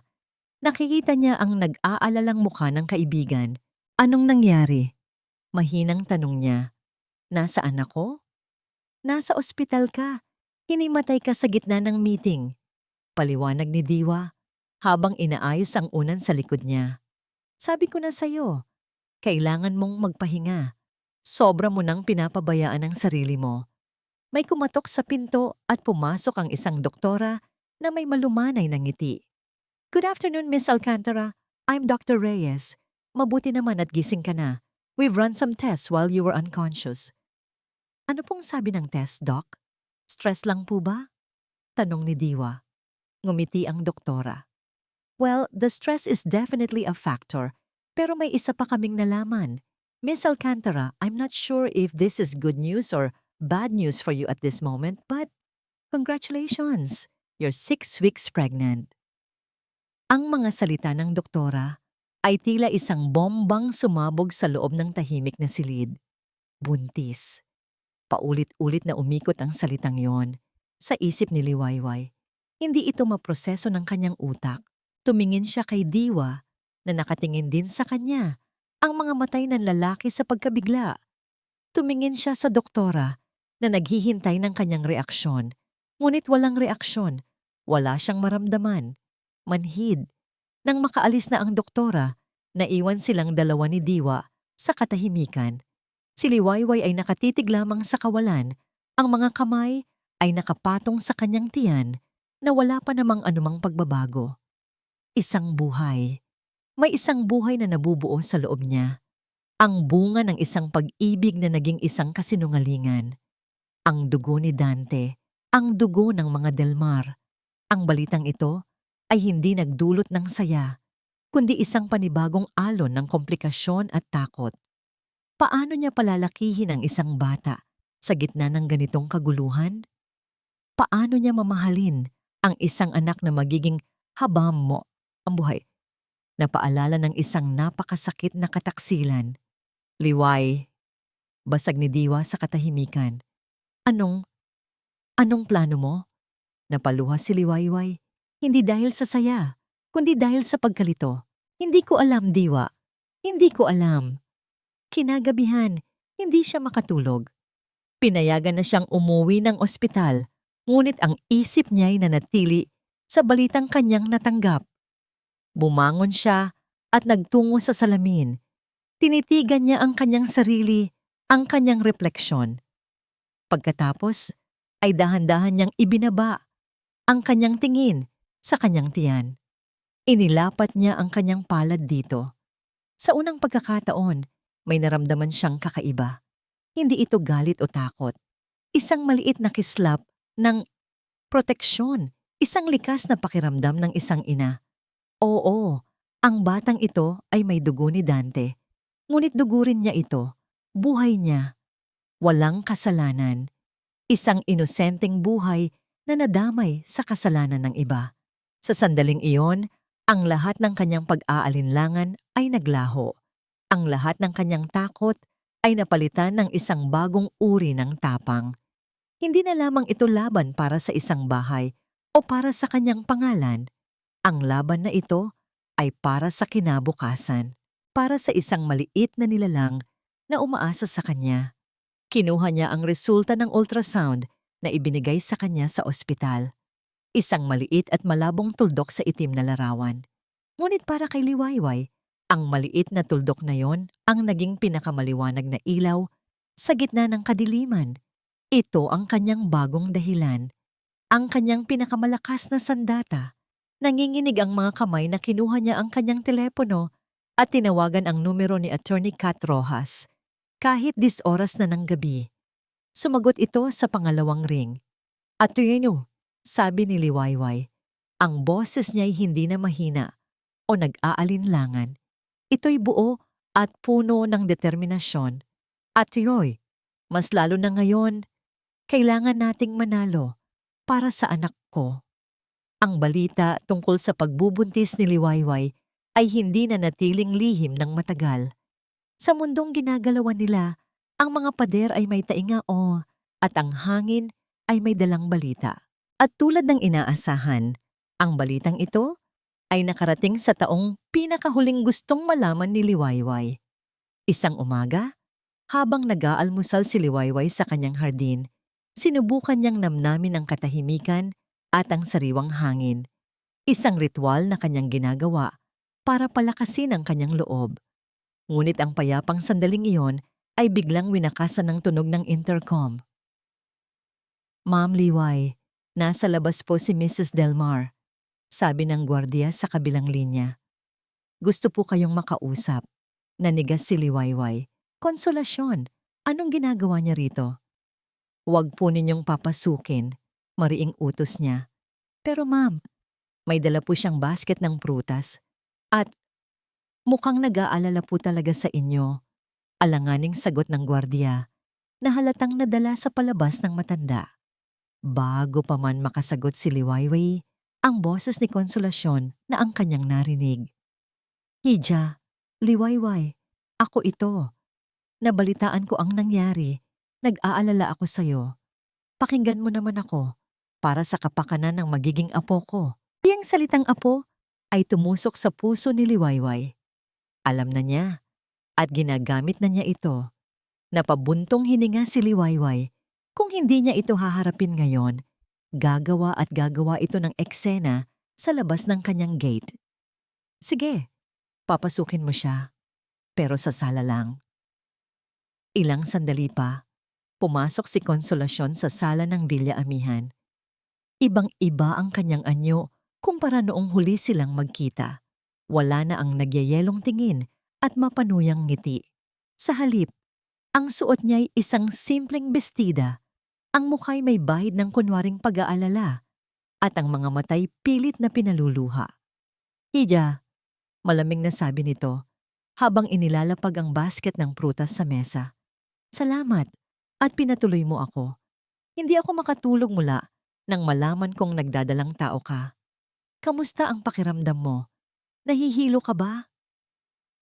Nakikita niya ang nag-aalalang mukha ng kaibigan. Anong nangyari? Mahinang tanong niya. Nasaan ako? Nasa ospital ka. Hinimatay ka sa gitna ng meeting. Paliwanag ni Diwa habang inaayos ang unan sa likod niya. Sabi ko na sa'yo, kailangan mong magpahinga. Sobra mo nang pinapabayaan ang sarili mo. May kumatok sa pinto at pumasok ang isang doktora na may malumanay na ngiti. Good afternoon, Miss Alcantara. I'm Dr. Reyes. Mabuti naman at gising ka na. We've run some tests while you were unconscious. Ano pong sabi ng test, Doc? Stress lang po ba? Tanong ni Diwa. Ngumiti ang doktora. Well, the stress is definitely a factor, pero may isa pa kaming nalaman. Miss Alcantara, I'm not sure if this is good news or bad news for you at this moment, but congratulations! You're 6 weeks pregnant. Ang mga salita ng doktora ay tila isang bombang sumabog sa loob ng tahimik na silid. Buntis. Paulit-ulit na umikot ang salitang yon sa isip ni Liwayway. Hindi ito maproseso ng kanyang utak. Tumingin siya kay Diwa na nakatingin din sa kanya, ang mga matay ng lalaki sa pagkabigla. Tumingin siya sa doktora na naghihintay ng kanyang reaksyon. Ngunit walang reaksyon. Wala siyang maramdaman. Manhid. Nang makaalis na ang doktora, naiwan silang dalawa ni Diwa sa katahimikan. Si Liwayway ay nakatitig lamang sa kawalan. Ang mga kamay ay nakapatong sa kanyang tiyan na wala pa namang anumang pagbabago. Isang buhay. May isang buhay na nabubuo sa loob niya. Ang bunga ng isang pag-ibig na naging isang kasinungalingan. Ang dugo ni Dante, ang dugo ng mga Delmar. Ang balitang ito ay hindi nagdulot ng saya, kundi isang panibagong alon ng komplikasyon at takot. Paano niya palalakihin ang isang bata sa gitna ng ganitong kaguluhan? Paano niya mamahalin ang isang anak na magiging habam mo ang buhay? Napaalala ng isang napakasakit na kataksilan. Liway, basag ni Diwa sa katahimikan. Anong plano mo? Napaluha si Liwayway. Hindi dahil sa saya, kundi dahil sa pagkalito. Hindi ko alam, Diwa. Hindi ko alam. Kinagabihan, hindi siya makatulog. Pinayagan na siyang umuwi ng ospital, ngunit ang isip niya'y nanatili sa balitang kanyang natanggap. Bumangon siya at nagtungo sa salamin. Tinitigan niya ang kanyang sarili, ang kanyang refleksyon. Pagkatapos, ay dahan-dahan niyang ibinaba ang kanyang tingin sa kanyang tiyan. Inilapat niya ang kanyang palad dito. Sa unang pagkakataon, may naramdaman siyang kakaiba. Hindi ito galit o takot. Isang maliit na kislap ng proteksyon. Isang likas na pakiramdam ng isang ina. Oo, ang batang ito ay may dugo ni Dante. Ngunit dugo rin niya ito. Buhay niya. Walang kasalanan. Isang inosenteng buhay na nadamay sa kasalanan ng iba. Sa sandaling iyon, ang lahat ng kanyang pag-aalinlangan ay naglaho. Ang lahat ng kanyang takot ay napalitan ng isang bagong uri ng tapang. Hindi na lamang ito laban para sa isang bahay o para sa kanyang pangalan. Ang laban na ito ay para sa kinabukasan, para sa isang maliit na nilalang na umaasa sa kanya. Kinuha niya ang resulta ng ultrasound na ibinigay sa kanya sa ospital. Isang maliit at malabong tuldok sa itim na larawan. Ngunit para kay Liwayway, ang maliit na tuldok na yon ang naging pinakamaliwanag na ilaw sa gitna ng kadiliman. Ito ang kanyang bagong dahilan. Ang kanyang pinakamalakas na sandata. Nanginginig ang mga kamay na kinuha niya ang kanyang telepono at tinawagan ang numero ni Attorney Kat Rojas. Kahit 10 oras na ng gabi. Sumagot ito sa pangalawang ring. Attorney, sabi ni Liwayway, ang boses niya'y hindi na mahina o nag-aalinlangan. Ito'y buo at puno ng determinasyon. Attorney, mas lalo na ngayon, kailangan nating manalo para sa anak ko. Ang balita tungkol sa pagbubuntis ni Liwayway ay hindi na natiling lihim ng matagal. Sa mundong ginagalawan nila, ang mga pader ay may taingao at ang hangin ay may dalang balita. At tulad ng inaasahan, ang balitang ito ay nakarating sa taong pinakahuling gustong malaman ni Liwayway. Isang umaga, habang nag-aalmusal si Liwayway sa kanyang hardin, sinubukan niyang namnamin ang katahimikan at ang sariwang hangin. Isang ritual na kanyang ginagawa para palakasin ang kanyang loob. Ngunit ang payapang sandaling iyon ay biglang winakasan ng tunog ng intercom. Ma'am Liway, nasa labas po si Mrs. Delmar, sabi ng gwardiya sa kabilang linya. Gusto po kayong makausap. Nanigas si Liwayway. Konsolasyon, anong ginagawa niya rito? Huwag po ninyong papasukin, mariing utos niya. Pero ma'am, may dala po siyang basket ng prutas at mukhang nag-aalala po talaga sa inyo. Alanganing sagot ng gwardiya na halatang nadala sa palabas ng matanda. Bago pa man makasagot si Liwayway, ang boses ni Konsolasyon na ang kanyang narinig. Hija, Liwayway, ako ito. Nabalitaan ko ang nangyari. Nag-aalala ako sa'yo. Pakinggan mo naman ako para sa kapakanan ng magiging apo ko. Ang salitang apo ay tumusok sa puso ni Liwayway. Alam na niya at ginagamit na niya ito. Napabuntong hininga si Liwayway Kung hindi niya ito haharapin ngayon, gagawa at gagawa ito ng eksena sa labas ng kanyang gate. Sige, papasukin mo siya, pero sa sala lang. Ilang sandali pa, pumasok si Konsolasyon sa sala ng Villa Amihan. Ibang-iba ang kanyang anyo kumpara noong huli silang magkita. Wala na ang nagyayelong tingin at mapanuyang ngiti. Sa halip, ang suot niya'y isang simpleng bestida, ang mukha'y may bahid ng kunwaring pag-aalala, at ang mga mata'y pilit na pinaluluha. Hija, malamig na sabi nito, habang inilalapag ang basket ng prutas sa mesa. Salamat, at pinatuloy mo ako. Hindi ako makatulog mula nang malaman kong nagdadalang tao ka. Kamusta ang pakiramdam mo? Nahihilo ka ba?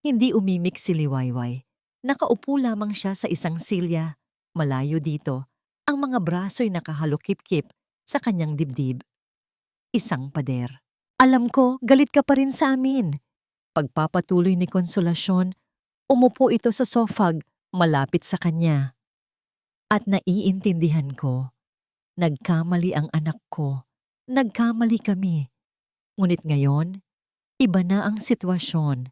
Hindi umimik si Liwayway. Nakaupo lamang siya sa isang silya, malayo dito. Ang mga braso'y nakahalukip-kip sa kanyang dibdib. Isang pader. Alam ko, galit ka pa rin sa amin. Pagpapatuloy ni Konsolasyon, umupo ito sa sofag malapit sa kanya. At naiintindihan ko, nagkamali ang anak ko, nagkamali kami. Ngunit ngayon, iba na ang sitwasyon.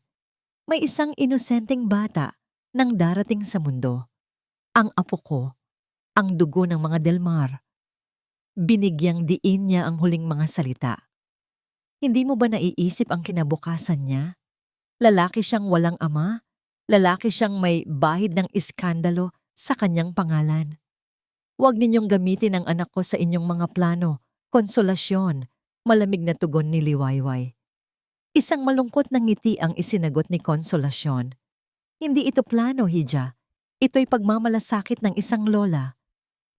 May isang inosenteng bata nang darating sa mundo. Ang apo ko, ang dugo ng mga Delmar. Binigyang diin niya ang huling mga salita. Hindi mo ba naiisip ang kinabukasan niya? Lalaki siyang walang ama, lalaki siyang may bahid ng iskandalo sa kanyang pangalan. Huwag ninyong gamitin ang anak ko sa inyong mga plano, Konsolasyon, malamig na tugon ni Liwayway. Isang malungkot na ngiti ang isinagot ni Konsolasyon. Hindi ito plano, Hija. Ito'y pagmamalasakit ng isang lola.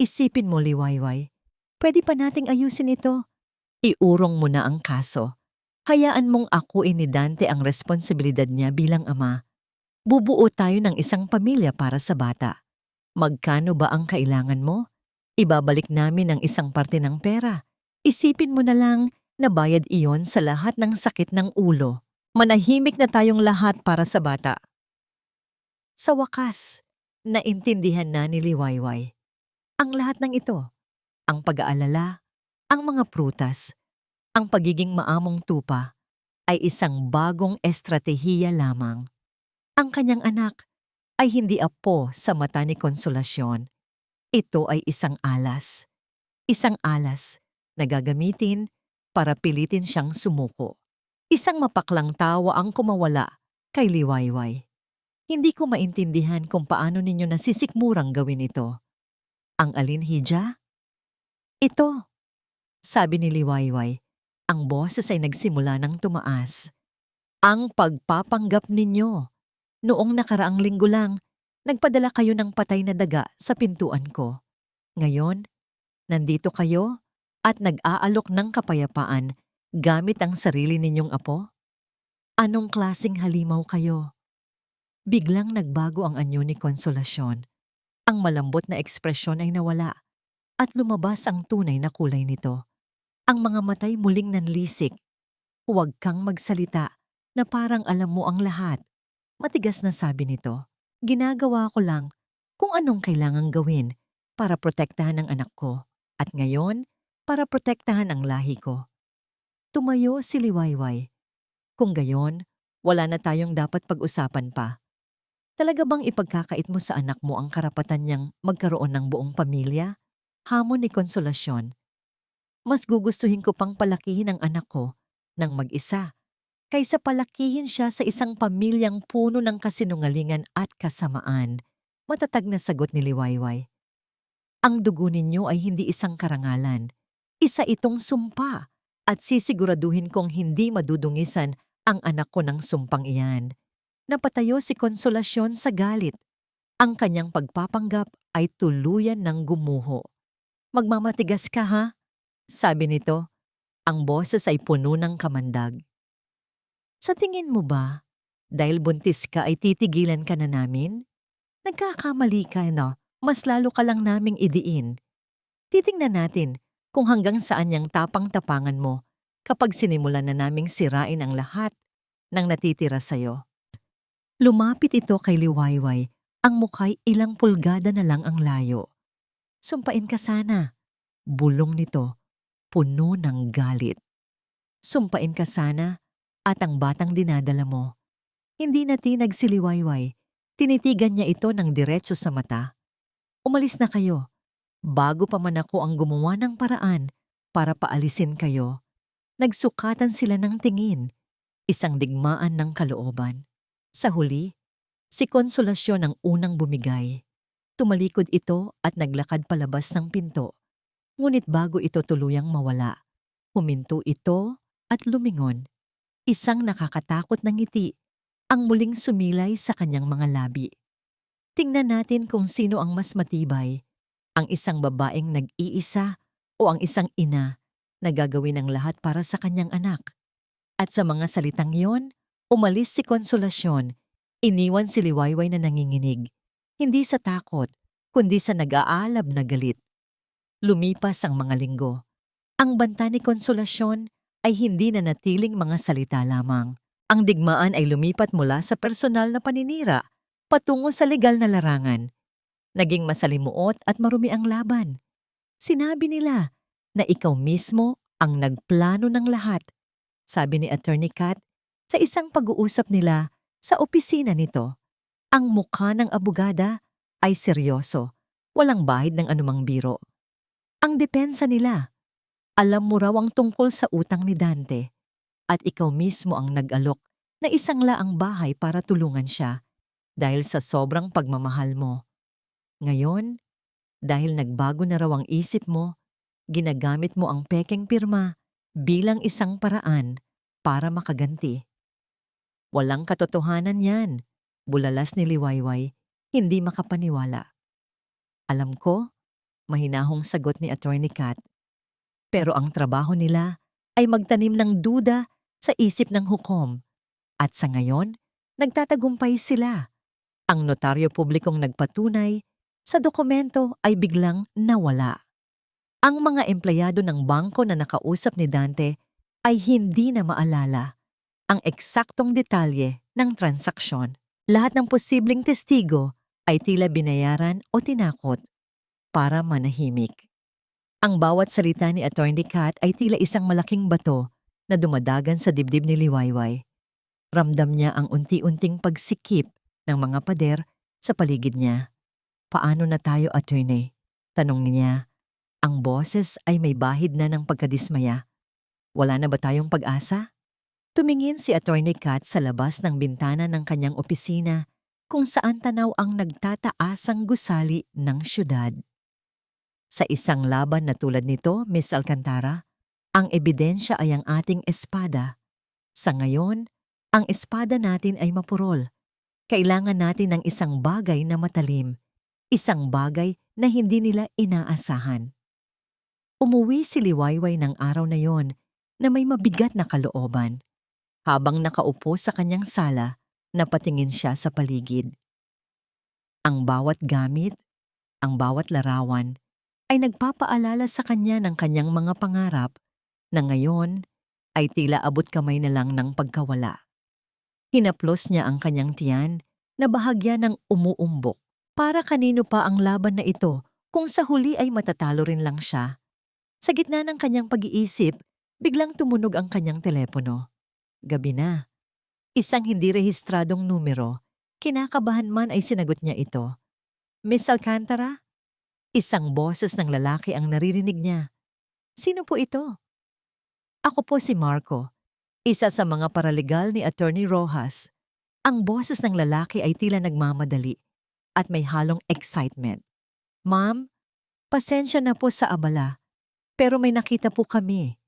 Isipin mo, Liwayway. Pwede pa nating ayusin ito. Iurong mo na ang kaso. Hayaan mong akuin ni Dante ang responsibilidad niya bilang ama. Bubuo tayo ng isang pamilya para sa bata. Magkano ba ang kailangan mo? Ibabalik namin ang isang parte ng pera. Isipin mo na lang na bayad iyon sa lahat ng sakit ng ulo. Manahimik na tayong lahat para sa bata. Sa wakas, naintindihan na ni Liwayway. Ang lahat ng ito, ang pag-aalala, ang mga prutas, ang pagiging maamong tupa, ay isang bagong estratehiya lamang. Ang kanyang anak ay hindi apo sa mata ni Konsolasyon. Ito ay isang alas. Isang alas na gagamitin para pilitin siyang sumuko. Isang mapaklang tawa ang kumawala kay Liwayway. Hindi ko maintindihan kung paano ninyo nasisikmurang gawin ito. Ang alin, Hija? Ito, sabi ni Liwayway. Ang boses ay nagsimula ng tumaas. Ang pagpapanggap ninyo. Noong nakaraang linggo lang, nagpadala kayo ng patay na daga sa pintuan ko. Ngayon, nandito kayo at nag-aalok ng kapayapaan gamit ang sarili ninyong apo? Anong klaseng halimaw kayo? Biglang nagbago ang anyo ni Konsolasyon. Ang malambot na ekspresyon ay nawala at lumabas ang tunay na kulay nito. Ang mga matay muling nanlisik. Huwag kang magsalita na parang alam mo ang lahat. Matigas na sabi nito. Ginagawa ko lang kung anong kailangang gawin para protektahan ang anak ko at ngayon para protektahan ang lahi ko. Tumayo si Liwayway. Kung gayon, wala na tayong dapat pag-usapan pa. Talaga bang ipagkakait mo sa anak mo ang karapatan niyang magkaroon ng buong pamilya? Hamon ni Konsolasyon. Mas gugustuhin ko pang palakihin ang anak ko ng mag-isa kaysa palakihin siya sa isang pamilyang puno ng kasinungalingan at kasamaan. Matatag na sagot ni Liwayway. Ang dugo ninyo ay hindi isang karangalan. Isa itong sumpa at sisiguraduhin kong hindi madudungisan ang anak ko ng sumpang iyan. Napatayo si Konsolasyon sa galit. Ang kanyang pagpapanggap ay tuluyan ng gumuho. Magmamatigas ka ha? Sabi nito. Ang boses ay puno ng kamandag. Sa tingin mo ba, dahil buntis ka ay titigilan ka na namin? Nagkakamali ka no, mas lalo ka lang naming idiin. Titingnan natin kung hanggang saan yung tapang-tapangan mo kapag sinimulan na naming sirain ang lahat ng natitira sa'yo. Lumapit ito kay Liwayway, ang mukha'y ilang pulgada na lang ang layo. Sumpain ka sana. Bulong nito, puno ng galit. Sumpain ka sana at ang batang dinadala mo. Hindi natinag si Liwayway. Tinitigan niya ito ng diretso sa mata. Umalis na kayo. Bago pa man ako ang gumawa ng paraan para paalisin kayo. Nagsukatan sila ng tingin. Isang digmaan ng kalooban. Sa huli, si Konsolasyon ang unang bumigay. Tumalikod ito at naglakad palabas ng pinto. Ngunit bago ito tuluyang mawala, huminto ito at lumingon. Isang nakakatakot na ngiti ang muling sumilay sa kanyang mga labi. Tingnan natin kung sino ang mas matibay, ang isang babaeng nag-iisa o ang isang ina na gagawin ang lahat para sa kanyang anak. At sa mga salitang yon, umalis si Konsolasyon, iniwan si Liwayway na nanginginig, hindi sa takot, kundi sa nag-aalab na galit. Lumipas ang mga linggo. Ang banta ni Konsolasyon ay hindi na natiling mga salita lamang. Ang digmaan ay lumipat mula sa personal na paninira patungo sa legal na larangan. Naging masalimuot at marumi ang laban. Sinabi nila na ikaw mismo ang nagplano ng lahat, sabi ni Attorney Kat sa isang pag-uusap nila sa opisina nito. Ang mukha ng abogada ay seryoso, walang bahid ng anumang biro. Ang depensa nila, alam mo raw ang tungkol sa utang ni Dante at ikaw mismo ang nag-alok na isang laang bahay para tulungan siya dahil sa sobrang pagmamahal mo. Ngayon, dahil nagbago na raw ang isip mo, ginagamit mo ang pekeng pirma bilang isang paraan para makaganti. Walang katotohanan yan, bulalas ni Liwayway, hindi makapaniwala. Alam ko, mahinahong sagot ni Attorney Kat. Pero ang trabaho nila ay magtanim ng duda sa isip ng hukom. At sa ngayon, nagtatagumpay sila. Ang notaryo publikong nagpatunay sa dokumento ay biglang nawala. Ang mga empleyado ng bangko na nakausap ni Dante ay hindi na maalala ang eksaktong detalye ng transaksyon. Lahat ng posibleng testigo ay tila binayaran o tinakot para manahimik. Ang bawat salita ni Attorney Kat ay tila isang malaking bato na dumadagan sa dibdib ni Liwayway. Ramdam niya ang unti-unting pagsikip ng mga pader sa paligid niya. Paano na tayo, attorney? Tanong niya. Ang boses ay may bahid na ng pagkadismaya. Wala na ba tayong pag-asa? Tumingin si Attorney Kat sa labas ng bintana ng kanyang opisina kung saan tanaw ang nagtataasang gusali ng syudad. Sa isang laban na tulad nito, Miss Alcantara, ang ebidensya ay ang ating espada. Sa ngayon, ang espada natin ay mapurol. Kailangan natin ng isang bagay na matalim, isang bagay na hindi nila inaasahan. Umuwi si Liwayway ng araw na yon na may mabigat na kalooban. Habang nakaupo sa kanyang sala, napatingin siya sa paligid. Ang bawat gamit, ang bawat larawan, ay nagpapaalala sa kanya ng kanyang mga pangarap na ngayon ay tila abot kamay na lang ng pagkawala. Hinaplos niya ang kanyang tiyan na bahagya ng umuumbok. Para kanino pa ang laban na ito kung sa huli ay matatalo rin lang siya? Sa gitna ng kanyang pag-iisip, biglang tumunog ang kanyang telepono. Gabi na. Isang hindi rehistradong numero. Kinakabahan man ay sinagot niya ito. Miss Alcantara? Isang boses ng lalaki ang naririnig niya. Sino po ito? Ako po si Marco, isa sa mga paralegal ni Attorney Rojas. Ang boses ng lalaki ay tila nagmamadali at may halong excitement. Ma'am, pasensya na po sa abala, pero may nakita po kami.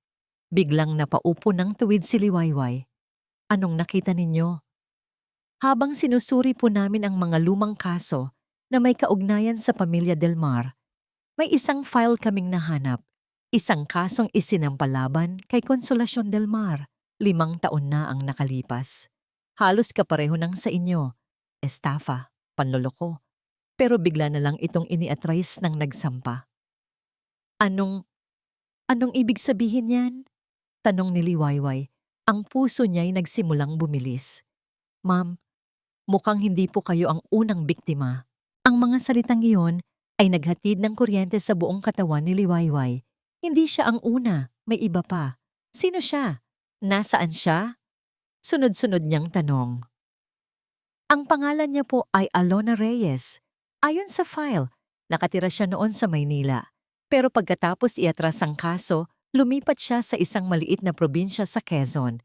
Biglang napaupo ng tuwid si Liwayway. Anong nakita ninyo? Habang sinusuri po namin ang mga lumang kaso na may kaugnayan sa pamilya Del Mar, may isang file kaming nahanap, isang kasong isinampalaban kay Konsolasyon Del Mar. 5 taon na ang nakalipas. Halos kapareho ng sa inyo, estafa, panloloko. Pero bigla na lang itong ini-atrace ng nagsampa. Anong ibig sabihin yan? Tanong ni Liwayway. Ang puso niya'y nagsimulang bumilis. Ma'am, mukhang hindi po kayo ang unang biktima. Ang mga salitang iyon ay naghatid ng kuryente sa buong katawan ni Liwayway. Hindi siya ang una, may iba pa. Sino siya? Nasaan siya? Sunod-sunod niyang tanong. Ang pangalan niya po ay Alona Reyes. Ayon sa file, nakatira siya noon sa Maynila. Pero pagkatapos iatras ang kaso, lumipat siya sa isang maliit na probinsya sa Quezon.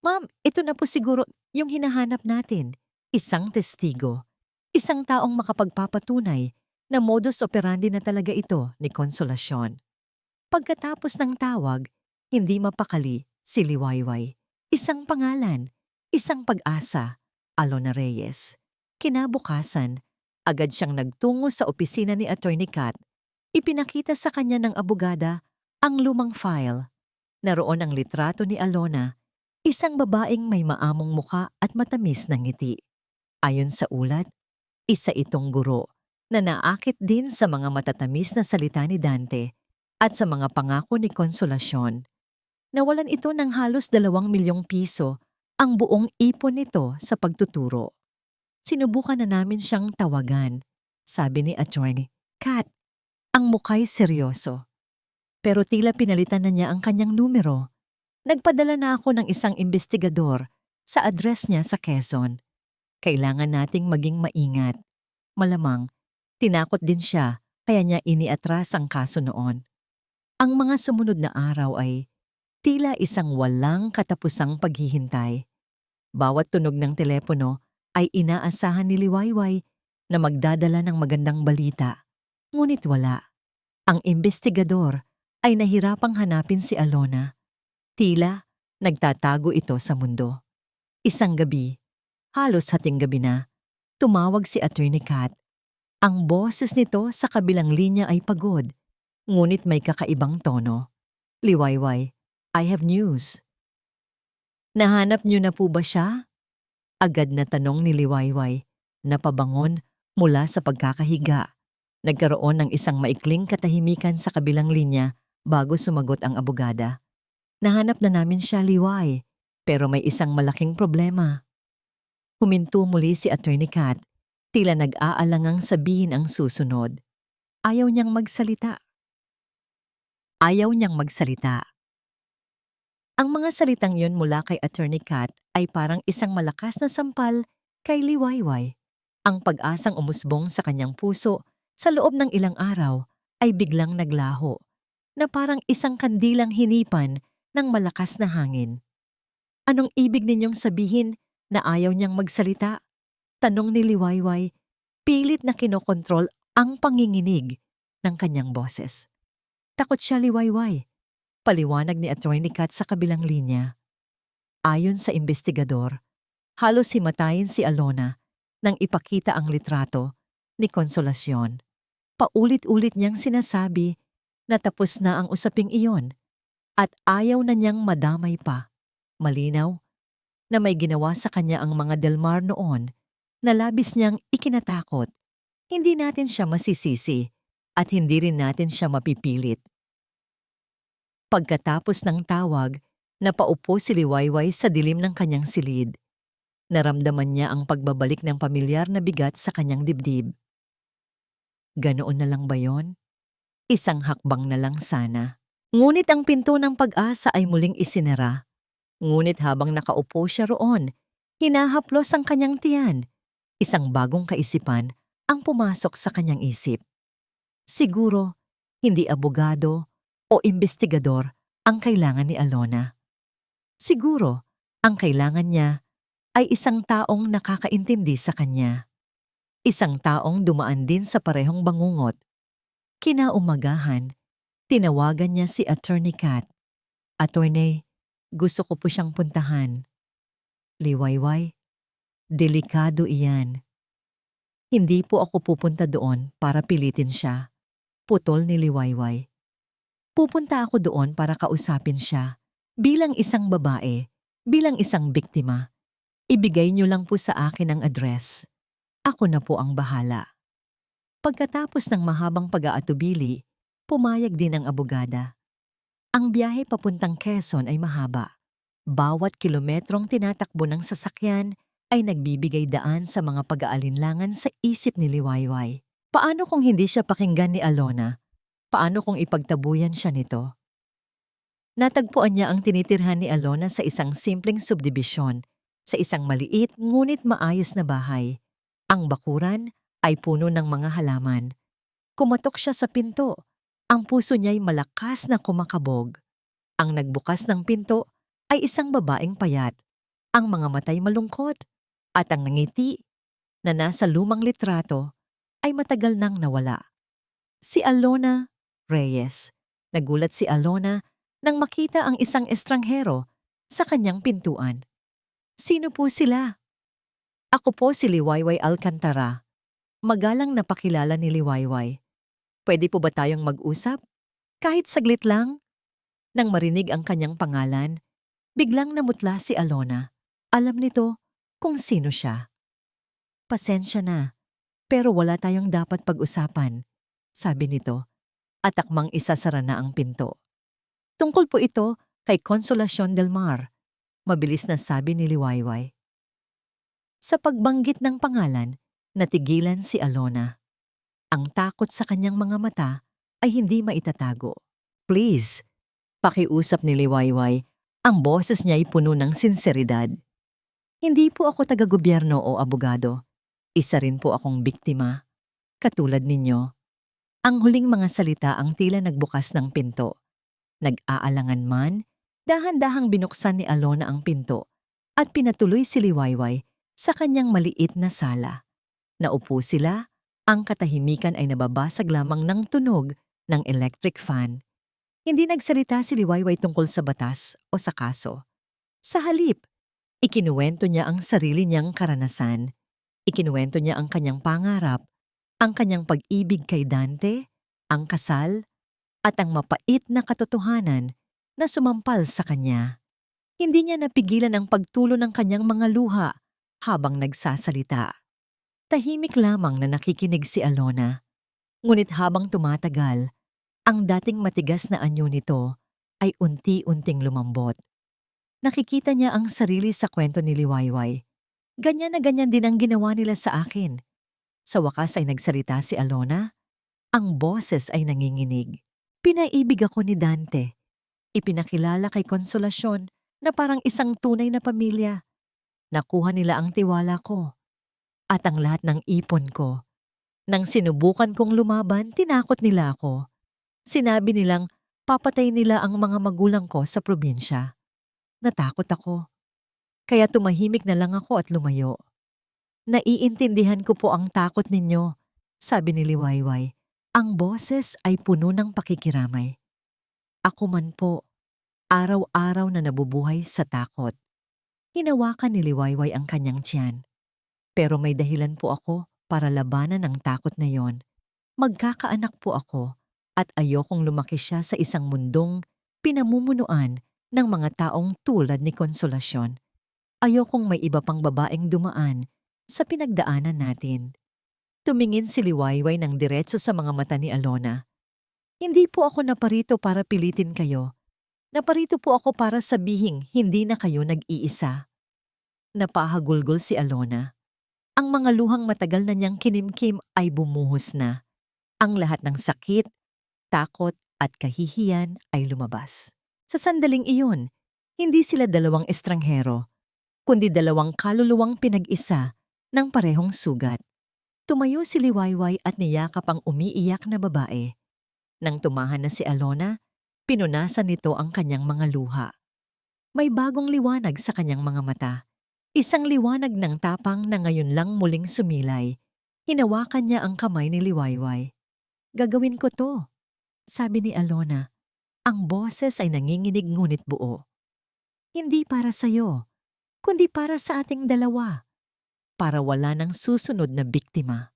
Ma'am, ito na po siguro yung hinahanap natin. Isang testigo. Isang taong makapagpapatunay na modus operandi na talaga ito ni Consolacion. Pagkatapos ng tawag, hindi mapakali si Liwayway. Isang pangalan, isang pag-asa, Alona Reyes. Kinabukasan, agad siyang nagtungo sa opisina ni Attorney Kat. Ipinakita sa kanya ng abogada ang lumang file. Naroon ang litrato ni Alona, isang babaeng may maamong muka at matamis na ngiti. Ayon sa ulat, isa itong guro na naakit din sa mga matatamis na salita ni Dante at sa mga pangako ni Consolacion. Nawalan ito ng halos 2 milyong piso ang buong ipon nito sa pagtuturo. Sinubukan na namin siyang tawagan. Sabi ni Attorney Kat, ang mukha'y seryoso. Pero tila pinalitan na niya ang kanyang numero. Nagpadala na ako ng isang investigador sa address niya sa Quezon. Kailangan nating maging maingat. Malamang, tinakot din siya kaya niya iniatras ang kaso noon. Ang mga sumunod na araw ay tila isang walang katapusang paghihintay. Bawat tunog ng telepono ay inaasahan ni Liwayway na magdadala ng magandang balita. Ngunit wala. Ang investigador ay nahirapang hanapin si Alona. Tila nagtatago ito sa mundo. Isang gabi, halos hating gabi na, tumawag si Attorney Kat. Ang boses nito sa kabilang linya ay pagod, ngunit may kakaibang tono. Liwayway, I have news. Nahanap niyo na po ba siya? Agad na tanong ni Liwayway, napabangon mula sa pagkakahiga. Nagkaroon ng isang maikling katahimikan sa kabilang linya bago sumagot ang abogada. Nahanap na namin siya, Liway, pero may isang malaking problema. Huminto muli si Attorney Kat, tila nag-aalangang sabihin ang susunod. Ayaw niyang magsalita. Ayaw niyang magsalita. Ang mga salitang yun mula kay Attorney Kat ay parang isang malakas na sampal kay Liwayway. Ang pag-asang umusbong sa kanyang puso sa loob ng ilang araw ay biglang naglaho, na parang isang kandilang hinipan ng malakas na hangin. Anong ibig ninyong sabihin na ayaw niyang magsalita? Tanong ni Liwayway, pilit na kinokontrol ang panginginig ng kanyang boses. Takot siya, Liwayway. Paliwanag ni Attorney Kat sa kabilang linya. Ayon sa investigador, halos himatayin si Alona nang ipakita ang litrato ni Consolacion. Paulit-ulit niyang sinasabi na tapos na ang usaping iyon at ayaw na niyang madamay pa. Malinaw na may ginawa sa kanya ang mga Delmar noon na labis niyang ikinatakot. Hindi natin siya masisisi at hindi rin natin siya mapipilit. Pagkatapos ng tawag, napaupo si Liwayway sa dilim ng kanyang silid. Naramdaman niya ang pagbabalik ng pamilyar na bigat sa kanyang dibdib. Ganoon na lang ba yon? Isang hakbang na lang sana. Ngunit ang pinto ng pag-asa ay muling isinara. Ngunit habang nakaupo siya roon, hinahaplos ang kanyang tiyan. Isang bagong kaisipan ang pumasok sa kanyang isip. Siguro, hindi abogado o investigador ang kailangan ni Alona. Siguro, ang kailangan niya ay isang taong nakakaintindi sa kanya. Isang taong dumaan din sa parehong bangungot. Kinaumagahan, tinawagan niya si Attorney Kat. Attorney, gusto ko po siyang puntahan. Liwayway, delikado iyan. Hindi po ako pupunta doon para pilitin siya. Putol ni Liwayway. Pupunta ako doon para kausapin siya. Bilang isang babae, bilang isang biktima. Ibigay niyo lang po sa akin ang address. Ako na po ang bahala. Pagkatapos ng mahabang pag-aatubili, pumayag din ang abogada. Ang biyahe papuntang Quezon ay mahaba. Bawat kilometrong tinatakbo ng sasakyan ay nagbibigay daan sa mga pag-aalinlangan sa isip ni Liwayway. Paano kung hindi siya pakinggan ni Alona? Paano kung ipagtabuyan siya nito? Natagpuan niya ang tinitirhan ni Alona sa isang simpleng subdibisyon, sa isang maliit ngunit maayos na bahay. Ang bakuran ay puno ng mga halaman. Kumatok siya sa pinto. Ang puso niya'y malakas na kumakabog. Ang nagbukas ng pinto ay isang babaeng payat. Ang mga matay malungkot at ang ngiti na nasa lumang litrato ay matagal nang nawala. Si Alona Reyes. Nagulat si Alona nang makita ang isang estranghero sa kanyang pintuan. Sino po sila? Ako po si Liwayway Alcantara. Magalang na pakilala ni Liwayway. Pwede po ba tayong mag-usap? Kahit saglit lang? Nang marinig ang kanyang pangalan, biglang namutla si Alona. Alam nito kung sino siya. Pasensya na, pero wala tayong dapat pag-usapan, sabi nito, at akmang isasara na ang pinto. Tungkol po ito kay Consolacion del Mar, mabilis na sabi ni Liwayway. Sa pagbanggit ng pangalan, natigilan si Alona. Ang takot sa kanyang mga mata ay hindi maitatago. Please, pakiusap ni Liwayway. Ang boses niya ay puno ng sinseridad. Hindi po ako taga-gobyerno o abogado. Isa rin po akong biktima. Katulad ninyo. Ang huling mga salita ang tila nagbukas ng pinto. Nag-aalangan man, dahan-dahang binuksan ni Alona ang pinto at pinatuloy si Liwayway sa kanyang maliit na sala. Naupo sila, ang katahimikan ay nababasag lamang ng tunog ng electric fan. Hindi nagsalita si Liwayway tungkol sa batas o sa kaso. Sa halip, ikinuwento niya ang sarili niyang karanasan. Ikinuwento niya ang kanyang pangarap, ang kanyang pag-ibig kay Dante, ang kasal, at ang mapait na katotohanan na sumampal sa kanya. Hindi niya napigilan ang pagtulo ng kanyang mga luha habang nagsasalita. Tahimik lamang na nakikinig si Alona. Ngunit habang tumatagal, ang dating matigas na anyo nito ay unti-unting lumambot. Nakikita niya ang sarili sa kwento ni Liwayway. Ganyan na ganyan din ang ginawa nila sa akin. Sa wakas ay nagsalita si Alona. Ang boses ay nanginginig. Pinaibig ako ni Dante. Ipinakilala kay Consolacion na parang isang tunay na pamilya. Nakuha nila ang tiwala ko at ang lahat ng ipon ko. Nang sinubukan kong lumaban, tinakot nila ako. Sinabi nilang papatay nila ang mga magulang ko sa probinsya. Natakot ako. Kaya tumahimik na lang ako at lumayo. Naiintindihan ko po ang takot ninyo, sabi ni Liwayway. Ang boses ay puno ng pakikiramay. Ako man po, araw-araw na nabubuhay sa takot. Hinawakan ni Liwayway ang kanyang tiyan. Pero may dahilan po ako para labanan ang takot na yon. Magkakaanak po ako at ayokong lumaki siya sa isang mundong pinamumunuan ng mga taong tulad ni Consolacion. Ayokong may iba pang babaeng dumaan sa pinagdaanan natin. Tumingin si Liwayway ng diretso sa mga mata ni Alona. Hindi po ako naparito para pilitin kayo. Naparito po ako para sabihing hindi na kayo nag-iisa. Napahagulgol si Alona. Ang mga luhang matagal na niyang kinimkim ay bumuhos na. Ang lahat ng sakit, takot at kahihiyan ay lumabas. Sa sandaling iyon, hindi sila dalawang estranghero, kundi dalawang kaluluwang pinag-isa ng parehong sugat. Tumayo si Liwayway at niyakap ang umiiyak na babae. Nang tumahan na si Alona, pinunasan nito ang kanyang mga luha. May bagong liwanag sa kanyang mga mata. Isang liwanag ng tapang na ngayon lang muling sumilay. Hinawakan niya ang kamay ni Liwayway. Gagawin ko to, sabi ni Alona. Ang boses ay nanginginig ngunit buo. Hindi para sa'yo, kundi para sa ating dalawa. Para wala ng susunod na biktima.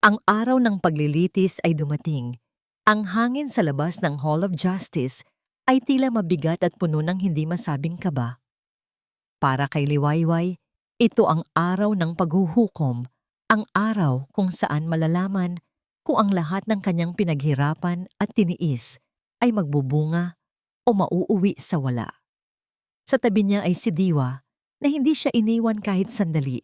Ang araw ng paglilitis ay dumating. Ang hangin sa labas ng Hall of Justice ay tila mabigat at puno ng hindi masabing kaba. Para kay Liwayway, ito ang araw ng paghuhukom, ang araw kung saan malalaman kung ang lahat ng kanyang pinaghirapan at tiniis ay magbubunga o mauuwi sa wala. Sa tabi niya ay si Diwa, na hindi siya iniwan kahit sandali,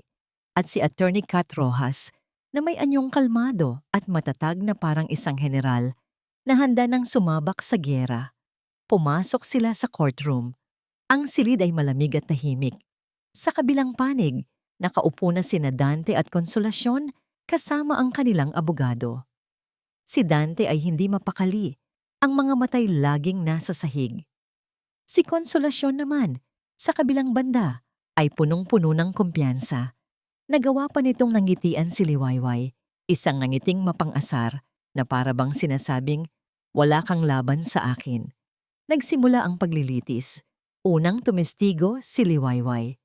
at si Attorney Kat Rojas na may anyong kalmado at matatag na parang isang general na handa ng sumabak sa gyera. Pumasok sila sa courtroom. Ang silid ay malamig at tahimik. Sa kabilang panig, nakaupo na sina Dante at Konsolasyon kasama ang kanilang abogado. Si Dante ay hindi mapakali. Ang mga matay laging nasa sahig. Si Konsolasyon naman, sa kabilang banda, ay punong-puno ng kumpiyansa. Nagawa pa nitong nangitian si Liwayway, isang nangiting mapang-asar na para bang sinasabing, "Wala kang laban sa akin." Nagsimula ang paglilitis. Unang tumestigo si Liwayway.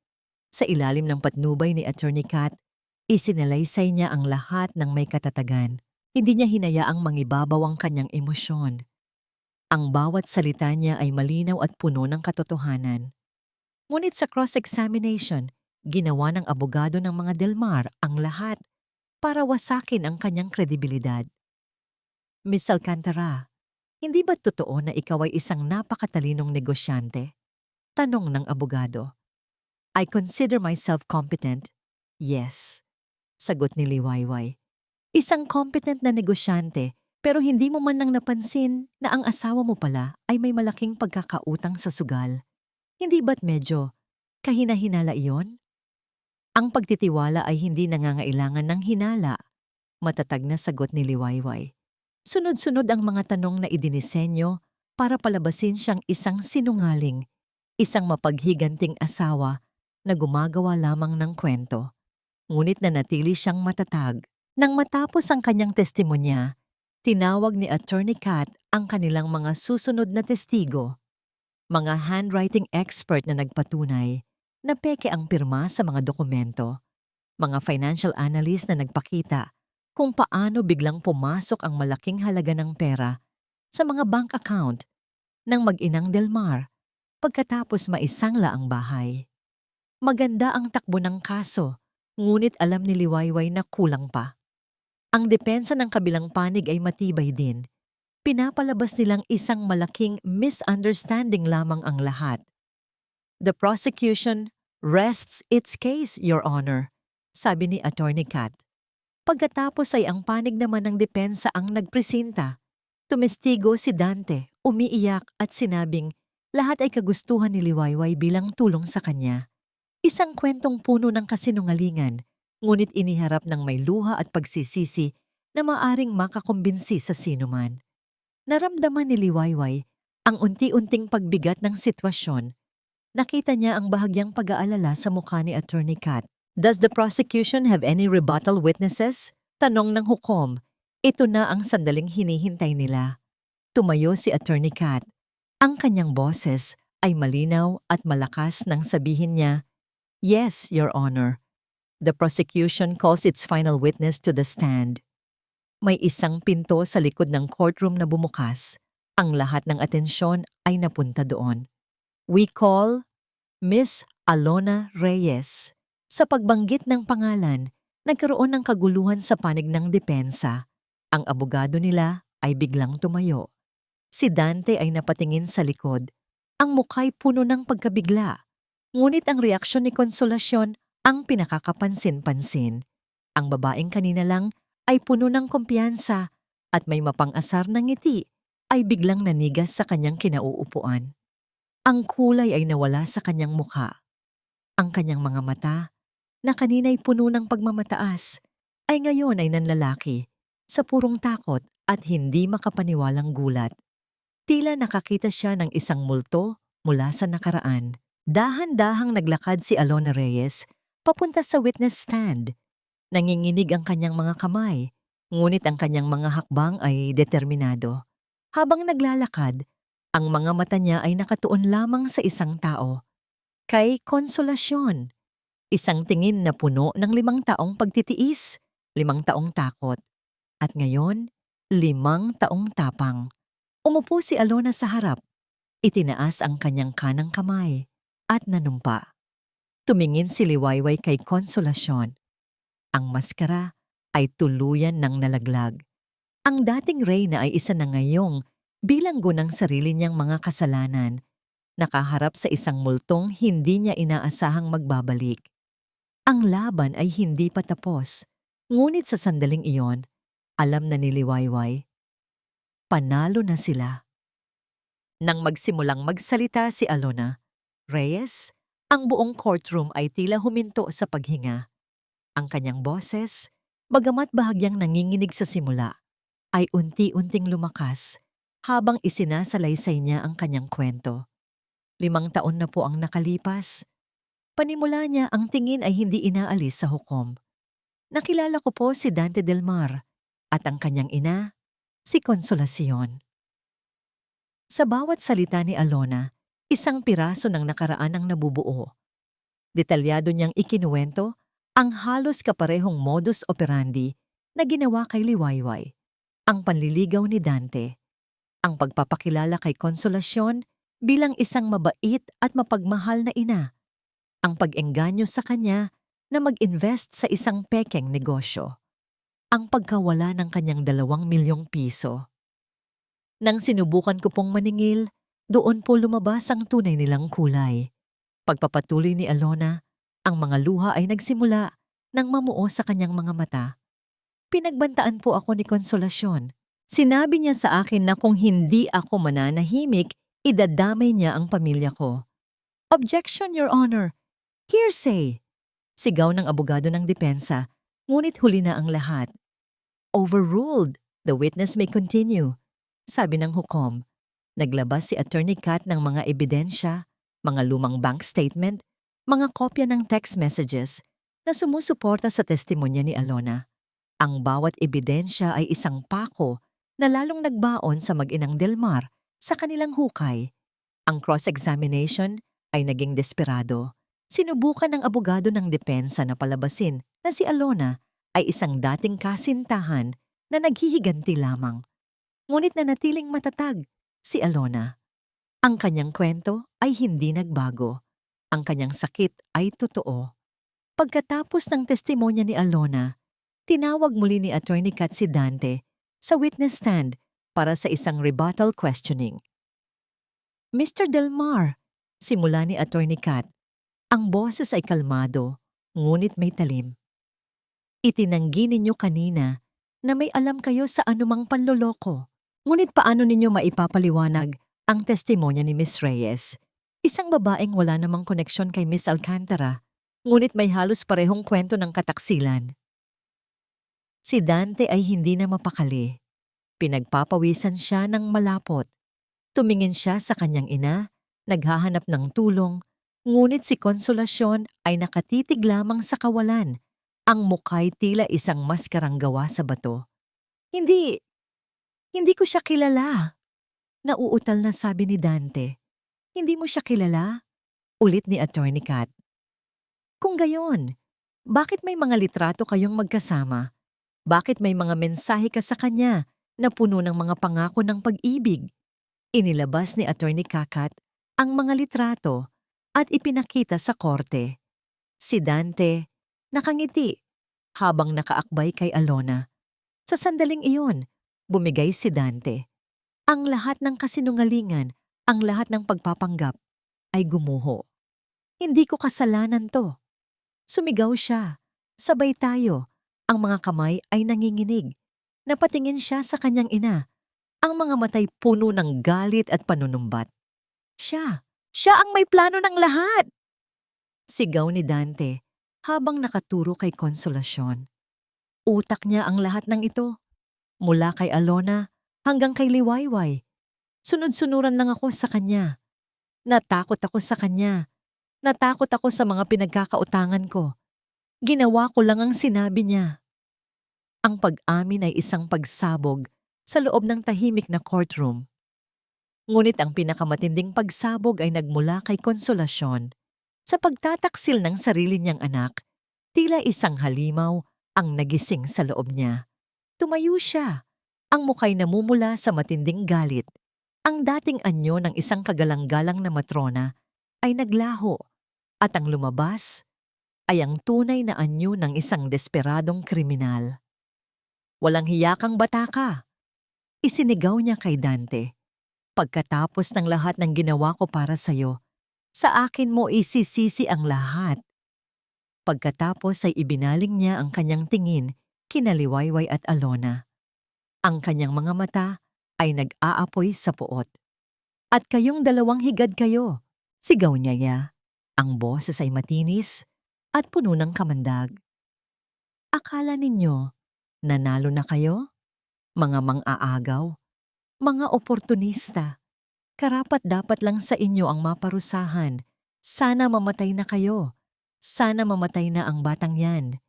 Sa ilalim ng patnubay ni Attorney Kat, isinalaysay niya ang lahat ng may katatagan. Hindi niya hinayaang mangibabaw ang kanyang emosyon. Ang bawat salita niya ay malinaw at puno ng katotohanan. Ngunit sa cross-examination, ginawa ng abogado ng mga Del Mar ang lahat para wasakin ang kanyang kredibilidad. Miss Alcantara, hindi ba totoo na ikaw ay isang napakatalinong negosyante? Tanong ng abogado. I consider myself competent. Yes. Sagot ni Liwayway. Isang competent na negosyante pero hindi mo man lang napansin na ang asawa mo pala ay may malaking pagkakautang sa sugal. Hindi ba't medyo kahina-hinala iyon? Ang pagtitiwala ay hindi nangangailangan ng hinala. Matatag na sagot ni Liwayway. Sunod-sunod ang mga tanong na idinisenyo para palabasin siyang isang sinungaling, isang mapaghiganting asawa na gumagawa lamang ng kwento. Ngunit nanatili siyang matatag. Nang matapos ang kanyang testimonya, tinawag ni Attorney Kat ang kanilang mga susunod na testigo. Mga handwriting expert na nagpatunay na peke ang pirma sa mga dokumento. Mga financial analyst na nagpakita kung paano biglang pumasok ang malaking halaga ng pera sa mga bank account ng mag-inang Del Mar pagkatapos maisangla ang bahay. Maganda ang takbo ng kaso, ngunit alam ni Liwayway na kulang pa. Ang depensa ng kabilang panig ay matibay din. Pinapalabas nilang isang malaking misunderstanding lamang ang lahat. The prosecution rests its case, Your Honor, sabi ni Attorney Kat. Pagkatapos ay ang panig naman ng depensa ang nagpresinta. Tumestigo si Dante, umiiyak at sinabing lahat ay kagustuhan ni Liwayway bilang tulong sa kanya. Isang kwentong puno ng kasinungalingan, ngunit iniharap ng may luha at pagsisisi na maaring makakumbinsi sa sinuman. Naramdaman ni Liwayway ang unti-unting pagbigat ng sitwasyon. Nakita niya ang bahagyang pag-aalala sa mukha ni Attorney Kat. Does the prosecution have any rebuttal witnesses? Tanong ng hukom. Ito na ang sandaling hinihintay nila. Tumayo si Attorney Kat. Ang kanyang boses ay malinaw at malakas nang sabihin niya, "Yes, Your Honor." The prosecution calls its final witness to the stand. May isang pinto sa likod ng courtroom na bumukas. Ang lahat ng atensyon ay napunta doon. We call Miss Alona Reyes. Sa pagbanggit ng pangalan, nagkaroon ng kaguluhan sa panig ng depensa. Ang abogado nila ay biglang tumayo. Si Dante ay napatingin sa likod. Ang mukha'y puno ng pagkabigla. Ngunit ang reaksyon ni Konsolasyon ang pinakakapansin-pansin. Ang babaeng kanina lang ay puno ng kumpiyansa at may mapang-asar na ngiti ay biglang nanigas sa kanyang kinauupuan. Ang kulay ay nawala sa kanyang mukha. Ang kanyang mga mata, na kanina'y puno ng pagmamataas, ay ngayon ay nanlalaki sa purong takot at hindi makapaniwalang gulat. Tila nakakita siya ng isang multo mula sa nakaraan. Dahan-dahang naglakad si Alona Reyes papunta sa witness stand. Nanginginig ang kanyang mga kamay, ngunit ang kanyang mga hakbang ay determinado. Habang naglalakad, ang mga mata niya ay nakatuon lamang sa isang tao. Kay Konsolasyon. Isang tingin na puno ng 5 taong pagtitiis, 5 taong takot. At ngayon, 5 taong tapang. Umupo si Alona sa harap. Itinaas ang kanyang kanang kamay at nanumpa. Tumingin si Liwayway kay Konsolasyon. Ang maskara ay tuluyan ng nalaglag. Ang dating reyna ay isa na ngayong bilanggo ng sarili niyang mga kasalanan. Nakaharap sa isang multong hindi niya inaasahang magbabalik. Ang laban ay hindi pa tapos. Ngunit sa sandaling iyon, alam na ni Liwayway, panalo na sila. Nang magsimulang magsalita si Alona Reyes, ang buong courtroom ay tila huminto sa paghinga. Ang kanyang boses, bagamat bahagyang nanginginig sa simula, ay unti-unting lumakas habang isinasalaysay niya ang kanyang kwento. 5 taon na po ang nakalipas. Panimula niya ang tingin ay hindi inaalis sa hukom. Nakilala ko po si Dante Del Mar at ang kanyang ina, si Consolacion. Sa bawat salita ni Alona, isang piraso ng nakaraan ang nabubuo. Detalyado niyang ikinuwento ang halos kaparehong modus operandi na ginawa kay Liwayway, ang panliligaw ni Dante, ang pagpapakilala kay Consolacion bilang isang mabait at mapagmahal na ina, ang pag-engganyo sa kanya na mag-invest sa isang pekeng negosyo, ang pagkawala ng kanyang 2 milyong piso. Nang sinubukan ko pong maningil, doon po lumabas ang tunay nilang kulay. Pagpapatuloy ni Alona, ang mga luha ay nagsimula nang mamuo sa kanyang mga mata. Pinagbantaan po ako ni Consolacion. Sinabi niya sa akin na kung hindi ako mananahimik, idadamay niya ang pamilya ko. Objection, Your Honor. Hearsay! Sigaw ng abogado ng depensa, ngunit huli na ang lahat. Overruled. The witness may continue. Sabi ng hukom. Naglabas si Attorney Kat ng mga ebidensya, mga lumang bank statement, mga kopya ng text messages na sumusuporta sa testimonya ni Alona. Ang bawat ebidensya ay isang pako na lalong nagbaon sa mag-inang Del Mar sa kanilang hukay. Ang cross-examination ay naging desperado. Sinubukan ng abogado ng depensa na palabasin na si Alona ay isang dating kasintahan na naghihiganti lamang. Ngunit nanatiling matatag si Alona. Ang kanyang kwento ay hindi nagbago. Ang kanyang sakit ay totoo. Pagkatapos ng testimonya ni Alona, tinawag muli ni Attorney Kat si Dante sa witness stand para sa isang rebuttal questioning. Mr. Del Mar, simula ni Attorney Kat, ang boses ay kalmado, ngunit may talim. Itinanggi ninyo kanina na may alam kayo sa anumang panloloko. Ngunit paano ninyo maipapaliwanag ang testimonya ni Miss Reyes? Isang babaeng wala namang koneksyon kay Miss Alcantara, ngunit may halos parehong kwento ng kataksilan. Si Dante ay hindi na mapakali. Pinagpapawisan siya ng malapot. Tumingin siya sa kanyang ina, naghahanap ng tulong, ngunit si Consolacion ay nakatitig lamang sa kawalan. Ang mukha'y tila isang maskarang gawa sa bato. Hindi ko siya kilala. Nauutal na sabi ni Dante. Hindi mo siya kilala? Ulit ni Attorney Kat. Kung gayon, bakit may mga litrato kayong magkasama? Bakit may mga mensahe ka sa kanya na puno ng mga pangako ng pag-ibig? Inilabas ni Attorney Kakat ang mga litrato at ipinakita sa korte. Si Dante nakangiti habang nakaakbay kay Alona. Sa sandaling iyon, bumigay si Dante. Ang lahat ng kasinungalingan, ang lahat ng pagpapanggap ay gumuho. Hindi ko kasalanan to. Sumigaw siya. Sabay tayo. Ang mga kamay ay nanginginig. Napatingin siya sa kanyang ina. Ang mga matay puno ng galit at panunumbat. Siya ang may plano ng lahat! Sigaw ni Dante habang nakaturo kay Consolacion. Utak niya ang lahat ng ito. Mula kay Alona hanggang kay Liwayway. Sunod-sunuran lang ako sa kanya. Natakot ako sa kanya. Natakot ako sa mga pinagkakautangan ko. Ginawa ko lang ang sinabi niya. Ang pag-amin ay isang pagsabog sa loob ng tahimik na courtroom. Ngunit ang pinakamatinding pagsabog ay nagmula kay Consolacion. Sa pagtataksil ng sarili niyang anak, tila isang halimaw ang nagising sa loob niya. Tumayo siya. Ang muka'y namumula sa matinding galit. Ang dating anyo ng isang kagalang-galang na matrona ay naglaho at ang lumabas ay ang tunay na anyo ng isang desperadong kriminal. Walang hiya kang bata ka. Isinigaw niya kay Dante. Pagkatapos ng lahat ng ginawa ko para sa'yo, sa akin mo isisisi ang lahat. Pagkatapos ay ibinaling niya ang kanyang tingin kina Liwayway at Alona. Ang kanyang mga mata ay nag-aapoy sa puot. At kayong dalawang higad kayo, sigaw niya. Ang boses ay matinis at puno ng kamandag. Akala ninyo, nanalo na kayo? Mga mang-aagaw, mga oportunista. Karapat-dapat lang sa inyo ang maparusahan. Sana mamatay na kayo. Sana mamatay na ang batang yan.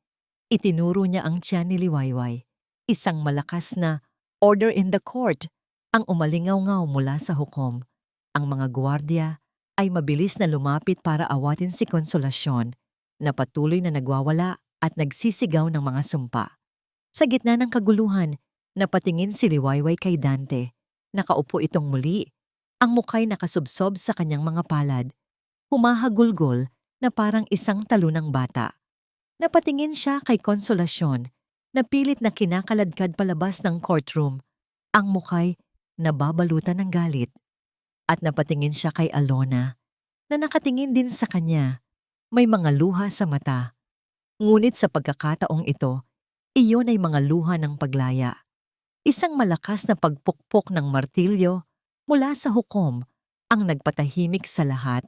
Itinuro niya ang tiyan ni Liwayway. Isang malakas na order in the court ang umalingaw-ngaw mula sa hukom. Ang mga gwardiya ay mabilis na lumapit para awatin si Konsolasyon na patuloy na nagwawala at nagsisigaw ng mga sumpa. Sa gitna ng kaguluhan, napatingin si Liwayway kay Dante. Nakaupo itong muli. Ang mukhay nakasubsob sa kanyang mga palad. Humahagulgol na parang isang talunang bata. Napatingin siya kay Konsolasyon na pilit na kinakaladkad palabas ng courtroom. Ang mukhay nababalutan ng galit. At napatingin siya kay Alona na nakatingin din sa kanya. May mga luha sa mata. Ngunit sa pagkakataong ito, iyon ay mga luha ng paglaya. Isang malakas na pagpukpok ng martilyo mula sa hukom ang nagpatahimik sa lahat.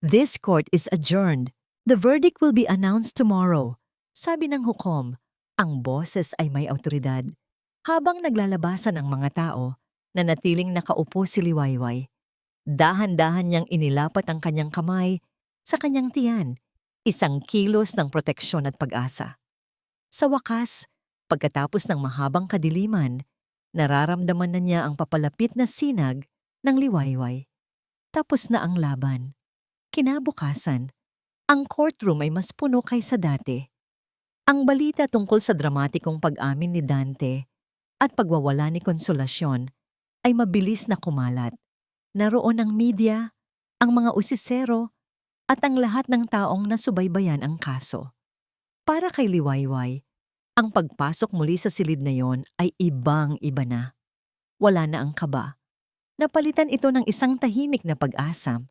This court is adjourned. The verdict will be announced tomorrow. Sabi ng hukom, ang boses ay may awtoridad. Habang naglalabasan ang mga tao, nanatiling nakaupo si Liwayway. Dahan-dahan niyang inilapat ang kanyang kamay sa kanyang tiyan, isang kilos ng proteksyon at pag-asa. Sa wakas, pagkatapos ng mahabang kadiliman, nararamdaman na niya ang papalapit na sinag ng Liwayway. Tapos na ang laban. Kinabukasan, ang courtroom ay mas puno kaysa dati. Ang balita tungkol sa dramatikong pag-amin ni Dante at pagwawala ni Konsolasyon ay mabilis na kumalat. Naroon ang media, ang mga usisero, at ang lahat ng taong nasubaybayan ang kaso. Para kay Liwayway, ang pagpasok muli sa silid na yon ay ibang-iba na. Wala na ang kaba. Napalitan ito ng isang tahimik na pag-asa.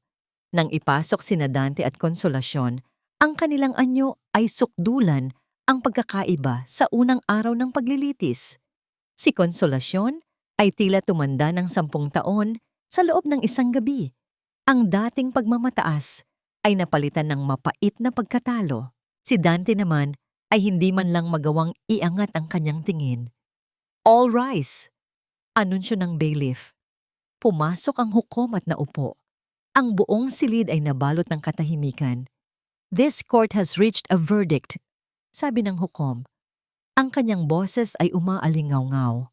Nang ipasok sina Dante at Konsolasyon, ang kanilang anyo ay sukdulan ang pagkakaiba sa unang araw ng paglilitis. Si Konsolasyon ay tila tumanda ng 10 taon sa loob ng isang gabi. Ang dating pagmamataas ay napalitan ng mapait na pagkatalo. Si Dante naman ay hindi man lang magawang iangat ang kanyang tingin. All rise! Anunsyo ng bailiff. Pumasok ang hukom at naupo. Ang buong silid ay nabalot ng katahimikan. This court has reached a verdict, sabi ng hukom. Ang kanyang boses ay umaalingaw-ngaw.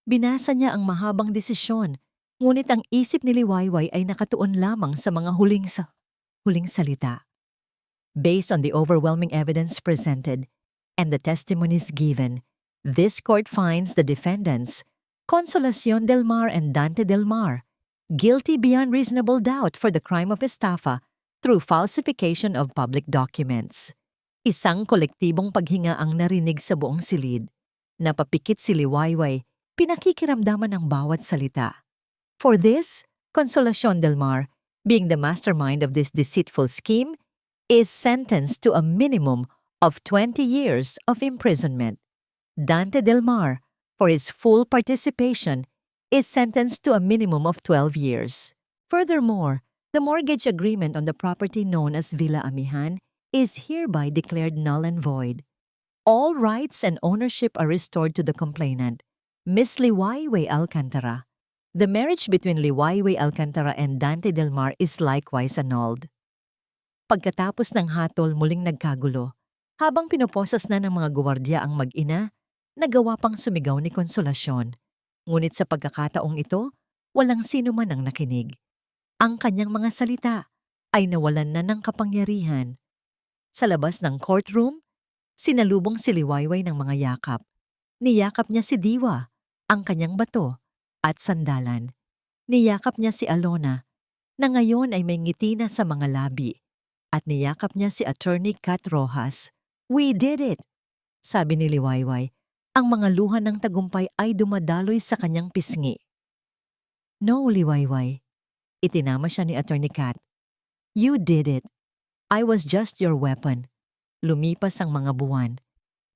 Binasa niya ang mahabang desisyon, ngunit ang isip ni Liwayway ay nakatuon lamang sa mga huling salita. Based on the overwhelming evidence presented and the testimonies given, this court finds the defendants, Consolacion del Mar and Dante del Mar, guilty beyond reasonable doubt for the crime of estafa through falsification of public documents. Isang kolektibong paghinga ang narinig sa buong silid. Napapikit si Liwayway, pinakikiramdaman ang bawat salita. For this, Consolacion del Mar, being the mastermind of this deceitful scheme, is sentenced to a minimum of 20 years of imprisonment. Dante del Mar, for his full participation, is sentenced to a minimum of 12 years. Furthermore, the mortgage agreement on the property known as Villa Amihan is hereby declared null and void. All rights and ownership are restored to the complainant, Miss Liwayway Alcantara. The marriage between Liwayway Alcantara and Dante del Mar is likewise annulled. Pagkatapos ng hatol muling nagkagulo, habang pinoposas na ng mga gwardiya ang mag-ina, nagawa pang sumigaw ni Konsolasyon. Ngunit sa pagkakataong ito, walang sino man ang nakinig. Ang kanyang mga salita ay nawalan na ng kapangyarihan. Sa labas ng courtroom, sinalubong si Liwayway ng mga yakap. Niyakap niya si Diwa, ang kanyang bato, at sandalan. Niyakap niya si Alona, na ngayon ay may ngiti na sa mga labi. At niyakap niya si Attorney Kat Rojas. We did it! Sabi ni Liwayway. Ang mga luha ng tagumpay ay dumadaloy sa kanyang pisngi. No, Liwayway. Itinama siya ni Attorney Kat. You did it. I was just your weapon. Lumipas ang mga buwan.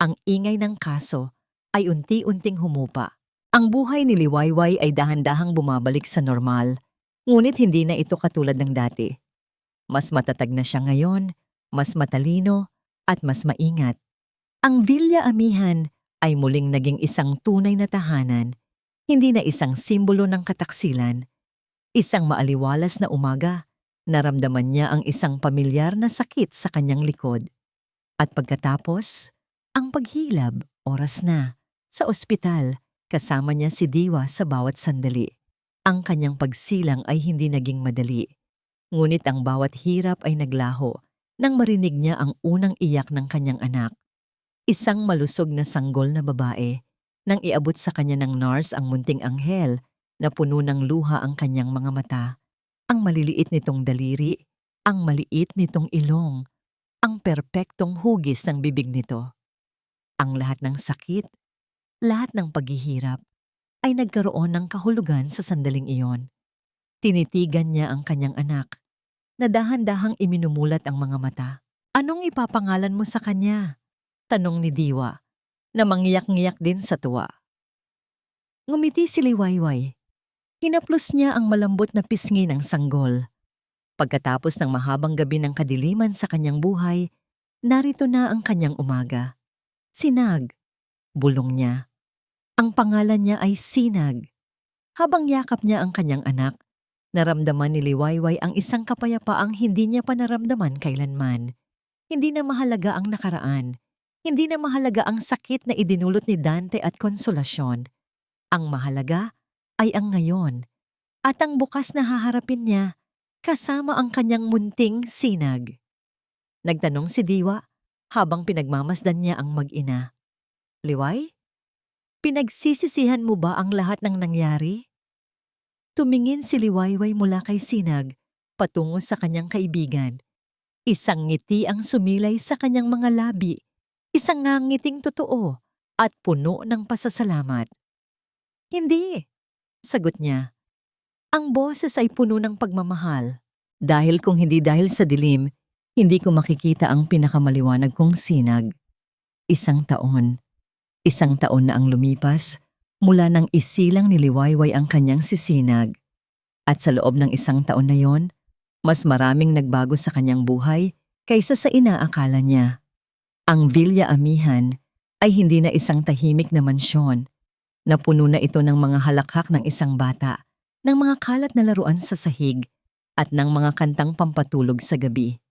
Ang ingay ng kaso ay unti-unting humupa. Ang buhay ni Liwayway ay dahan-dahang bumabalik sa normal, ngunit hindi na ito katulad ng dati. Mas matatag na siya ngayon, mas matalino, at mas maingat. Ang Villa Amihan ay muling naging isang tunay na tahanan, hindi na isang simbolo ng kataksilan. Isang maaliwalas na umaga, naramdaman niya ang isang pamilyar na sakit sa kanyang likod. At pagkatapos, ang paghilab, oras na, sa ospital, kasama niya si Diwa sa bawat sandali. Ang kanyang pagsilang ay hindi naging madali. Ngunit ang bawat hirap ay naglaho nang marinig niya ang unang iyak ng kanyang anak. Isang malusog na sanggol na babae, nang iabot sa kanya ng nurse ang munting anghel na puno ng luha ang kanyang mga mata. Ang maliliit nitong daliri, ang maliit nitong ilong, ang perpektong hugis ng bibig nito. Ang lahat ng sakit, lahat ng paghihirap, ay nagkaroon ng kahulugan sa sandaling iyon. Tinitigan niya ang kanyang anak, na dahan-dahang iminumulat ang mga mata. "Anong ipapangalan mo sa kanya?" tanong ni Diwa, na mangiyak-ngiyak din sa tuwa. Ngumiti si Liwayway. Hinaplos niya ang malambot na pisngi ng sanggol. Pagkatapos ng mahabang gabi ng kadiliman sa kanyang buhay, narito na ang kanyang umaga. Sinag, bulong niya. Ang pangalan niya ay Sinag. Habang yakap niya ang kanyang anak, naramdaman ni Liwayway ang isang kapayapaang hindi niya pa naramdaman kailanman. Hindi na mahalaga ang nakaraan. Hindi na mahalaga ang sakit na idinulot ni Dante at Konsolasyon. Ang mahalaga ay ang ngayon at ang bukas na haharapin niya kasama ang kanyang munting Sinag. Nagtanong si Diwa habang pinagmamasdan niya ang mag-ina. "Liway, pinagsisisihan mo ba ang lahat ng nangyari?" Tumingin si Liwayway mula kay Sinag patungo sa kanyang kaibigan. Isang ngiti ang sumilay sa kanyang mga labi. Isang ngiting totoo at puno ng pasasalamat. "Hindi," sagot niya. Ang boses ay puno ng pagmamahal. "Dahil kung hindi dahil sa dilim, hindi ko makikita ang pinakamaliwanag kong sinag." Isang taon na ang lumipas mula nang isilang ni Liwayway ang kanyang sisinag. At sa loob ng isang taon na yon, mas maraming nagbago sa kanyang buhay kaysa sa inaakala niya. Ang Villa Amihan ay hindi na isang tahimik na mansyon. Napuno na ito ng mga halakhak ng isang bata, ng mga kalat na laruan sa sahig, at ng mga kantang pampatulog sa gabi.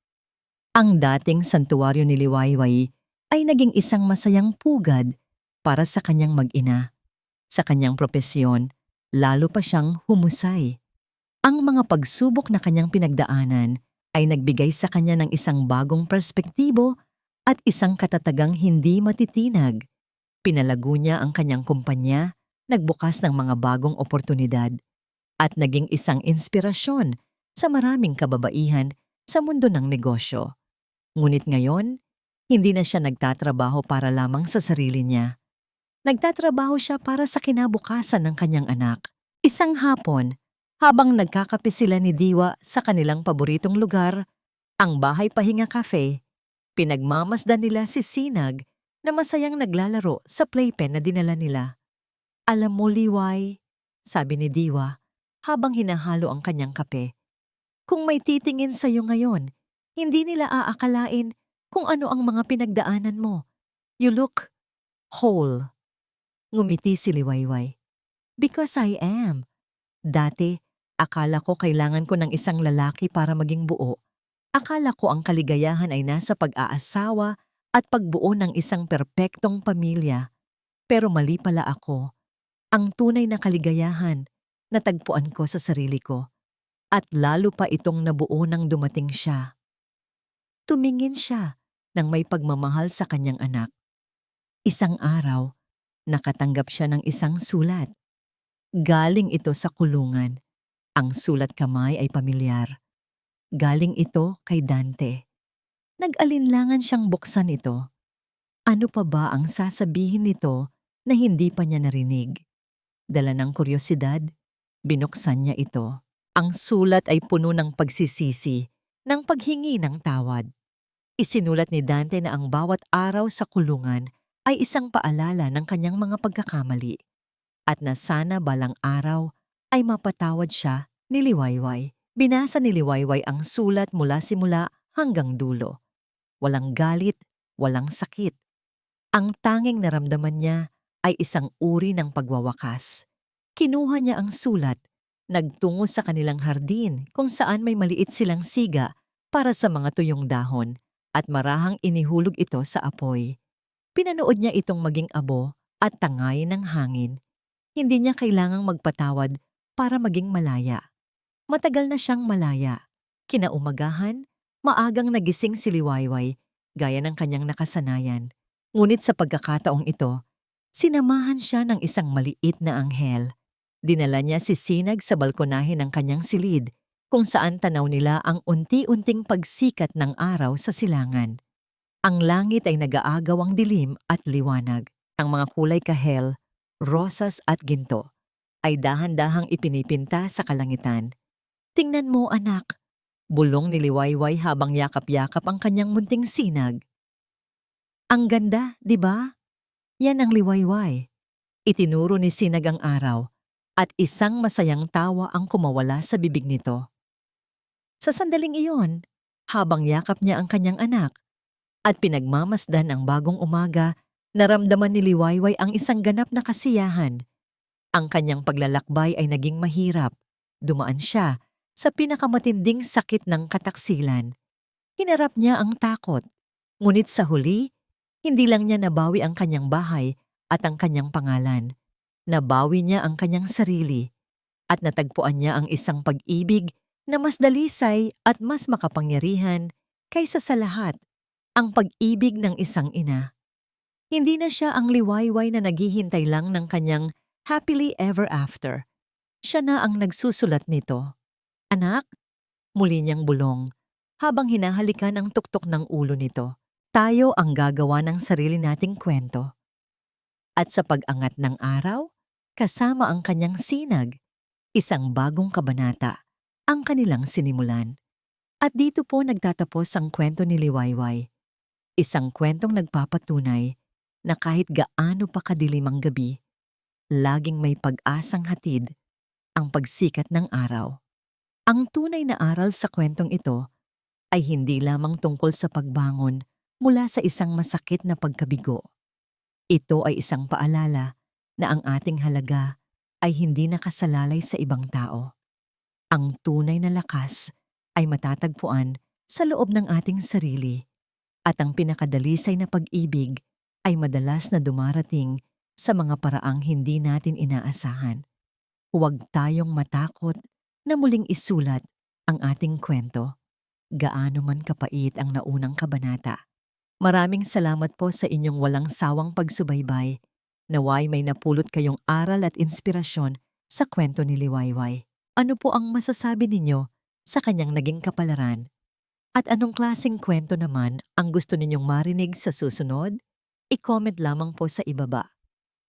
Ang dating santuwaryo ni Liwayway ay naging isang masayang pugad para sa kanyang mag-ina. Sa kanyang propesyon, lalo pa siyang humusay. Ang mga pagsubok na kanyang pinagdaanan ay nagbigay sa kanya ng isang bagong perspektibo at isang katatagang hindi matitinag. Pinalago niya ang kanyang kumpanya, nagbukas ng mga bagong oportunidad, at naging isang inspirasyon sa maraming kababaihan sa mundo ng negosyo. Ngunit ngayon, hindi na siya nagtatrabaho para lamang sa sarili niya. Nagtatrabaho siya para sa kinabukasan ng kanyang anak. Isang hapon, habang nagkakape sila ni Diwa sa kanilang paboritong lugar, ang Bahay Pahinga Cafe, pinagmamasdan nila si Sinag na masayang naglalaro sa playpen na dinala nila. "Alam mo, Liway," sabi ni Diwa habang hinahalo ang kanyang kape, "kung may titingin sa'yo ngayon, hindi nila aakalain kung ano ang mga pinagdaanan mo. You look whole." Ngumiti si Liwayway. "Because I am. Dati, akala ko kailangan ko ng isang lalaki para maging buo. Akala ko ang kaligayahan ay nasa pag-aasawa at pagbuo ng isang perpektong pamilya. Pero mali pala ako. Ang tunay na kaligayahan, natagpuan ko sa sarili ko. At lalo pa itong nabuo nang dumating siya." Tumingin siya nang may pagmamahal sa kanyang anak. Isang araw, nakatanggap siya ng isang sulat. Galing ito sa kulungan. Ang sulat kamay ay pamilyar. Galing ito kay Dante. Nag-alinlangan siyang buksan ito. Ano pa ba ang sasabihin nito na hindi pa niya narinig? Dala ng kuryosidad, binuksan niya ito. Ang sulat ay puno ng pagsisisi, ng paghingi ng tawad. Isinulat ni Dante na ang bawat araw sa kulungan ay isang paalala ng kanyang mga pagkakamali at na sana balang araw ay mapatawad siya ni Liwayway. Binasa ni Liwayway ang sulat mula simula hanggang dulo. Walang galit, walang sakit. Ang tanging naramdaman niya ay isang uri ng pagwawakas. Kinuha niya ang sulat, nagtungo sa kanilang hardin kung saan may maliit silang siga para sa mga tuyong dahon at marahang inihulog ito sa apoy. Pinanood niya itong maging abo at tangay ng hangin. Hindi niya kailangang magpatawad para maging malaya. Matagal na siyang malaya. Kinaumagahan, maagang nagising si Liwayway gaya ng kanyang nakasanayan. Ngunit sa pagkakataong ito, sinamahan siya ng isang maliit na anghel. Dinala niya si Sinag sa balkonahe ng kanyang silid kung saan tanaw nila ang unti-unting pagsikat ng araw sa silangan. Ang langit ay nag-aagawang dilim at liwanag. Ang mga kulay kahel, rosas at ginto ay dahan-dahang ipinipinta sa kalangitan. Tingnan mo anak, bulong ni Liwayway habang yakap-yakap ang kanyang munting sinag. Ang ganda, di ba? Yan ang Liwayway. Itinuro ni Sinag ang araw at isang masayang tawa ang kumawala sa bibig nito. Sa sandaling iyon, habang yakap niya ang kanyang anak at pinagmamasdan ang bagong umaga, naramdaman ni Liwayway ang isang ganap na kasiyahan. Ang kanyang paglalakbay ay naging mahirap. Dumaan siya sa pinakamatinding sakit ng kataksilan. Hinarap niya ang takot. Ngunit sa huli, hindi lang niya nabawi ang kanyang bahay at ang kanyang pangalan. Nabawi niya ang kanyang sarili at natagpuan niya ang isang pag-ibig na mas dalisay at mas makapangyarihan kaysa sa lahat, ang pag-ibig ng isang ina. Hindi na siya ang Liwayway na naghihintay lang ng kanyang happily ever after. Siya na ang nagsusulat nito. Anak, muli niyang bulong habang hinahalikan ang tuktok ng ulo nito. Tayo ang gagawa ng sarili nating kwento. At sa pag-angat ng araw, kasama ang kanyang sinag, isang bagong kabanata ang kanilang sinimulan. At dito po nagtatapos ang kwento ni Liwayway. Isang kwentong nagpapatunay na kahit gaano pa kadilim ang gabi, laging may pag-asang hatid ang pagsikat ng araw. Ang tunay na aral sa kwentong ito ay hindi lamang tungkol sa pagbangon mula sa isang masakit na pagkabigo. Ito ay isang paalala na ang ating halaga ay hindi nakasalalay sa ibang tao. Ang tunay na lakas ay matatagpuan sa loob ng ating sarili at ang pinakadalisay na pag-ibig ay madalas na dumarating sa mga paraang hindi natin inaasahan. Huwag tayong matakot na muling isulat ang ating kwento, gaano man kapait ang naunang kabanata. Maraming salamat po sa inyong walang sawang pagsubaybay. Naway may napulot kayong aral at inspirasyon sa kwento ni Liwayway. Ano po ang masasabi ninyo sa kanyang naging kapalaran? At anong klaseng kwento naman ang gusto ninyong marinig sa susunod? I-comment lamang po sa ibaba.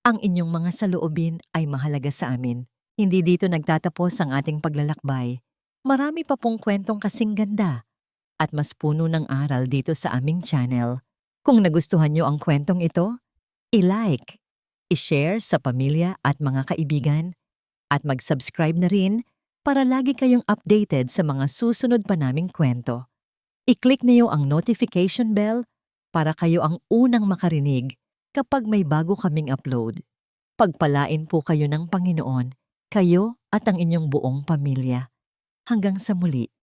Ang inyong mga saloobin ay mahalaga sa amin. Hindi dito nagtatapos ang ating paglalakbay. Marami pa pong kwentong kasing ganda at mas puno ng aral dito sa aming channel. Kung nagustuhan nyo ang kwentong ito, i-like, i-share sa pamilya at mga kaibigan, at mag-subscribe na rin para lagi kayong updated sa mga susunod pa naming kwento. I-click niyo ang notification bell para kayo ang unang makarinig kapag may bago kaming upload. Pagpalain po kayo ng Panginoon, kayo at ang inyong buong pamilya. Hanggang sa muli.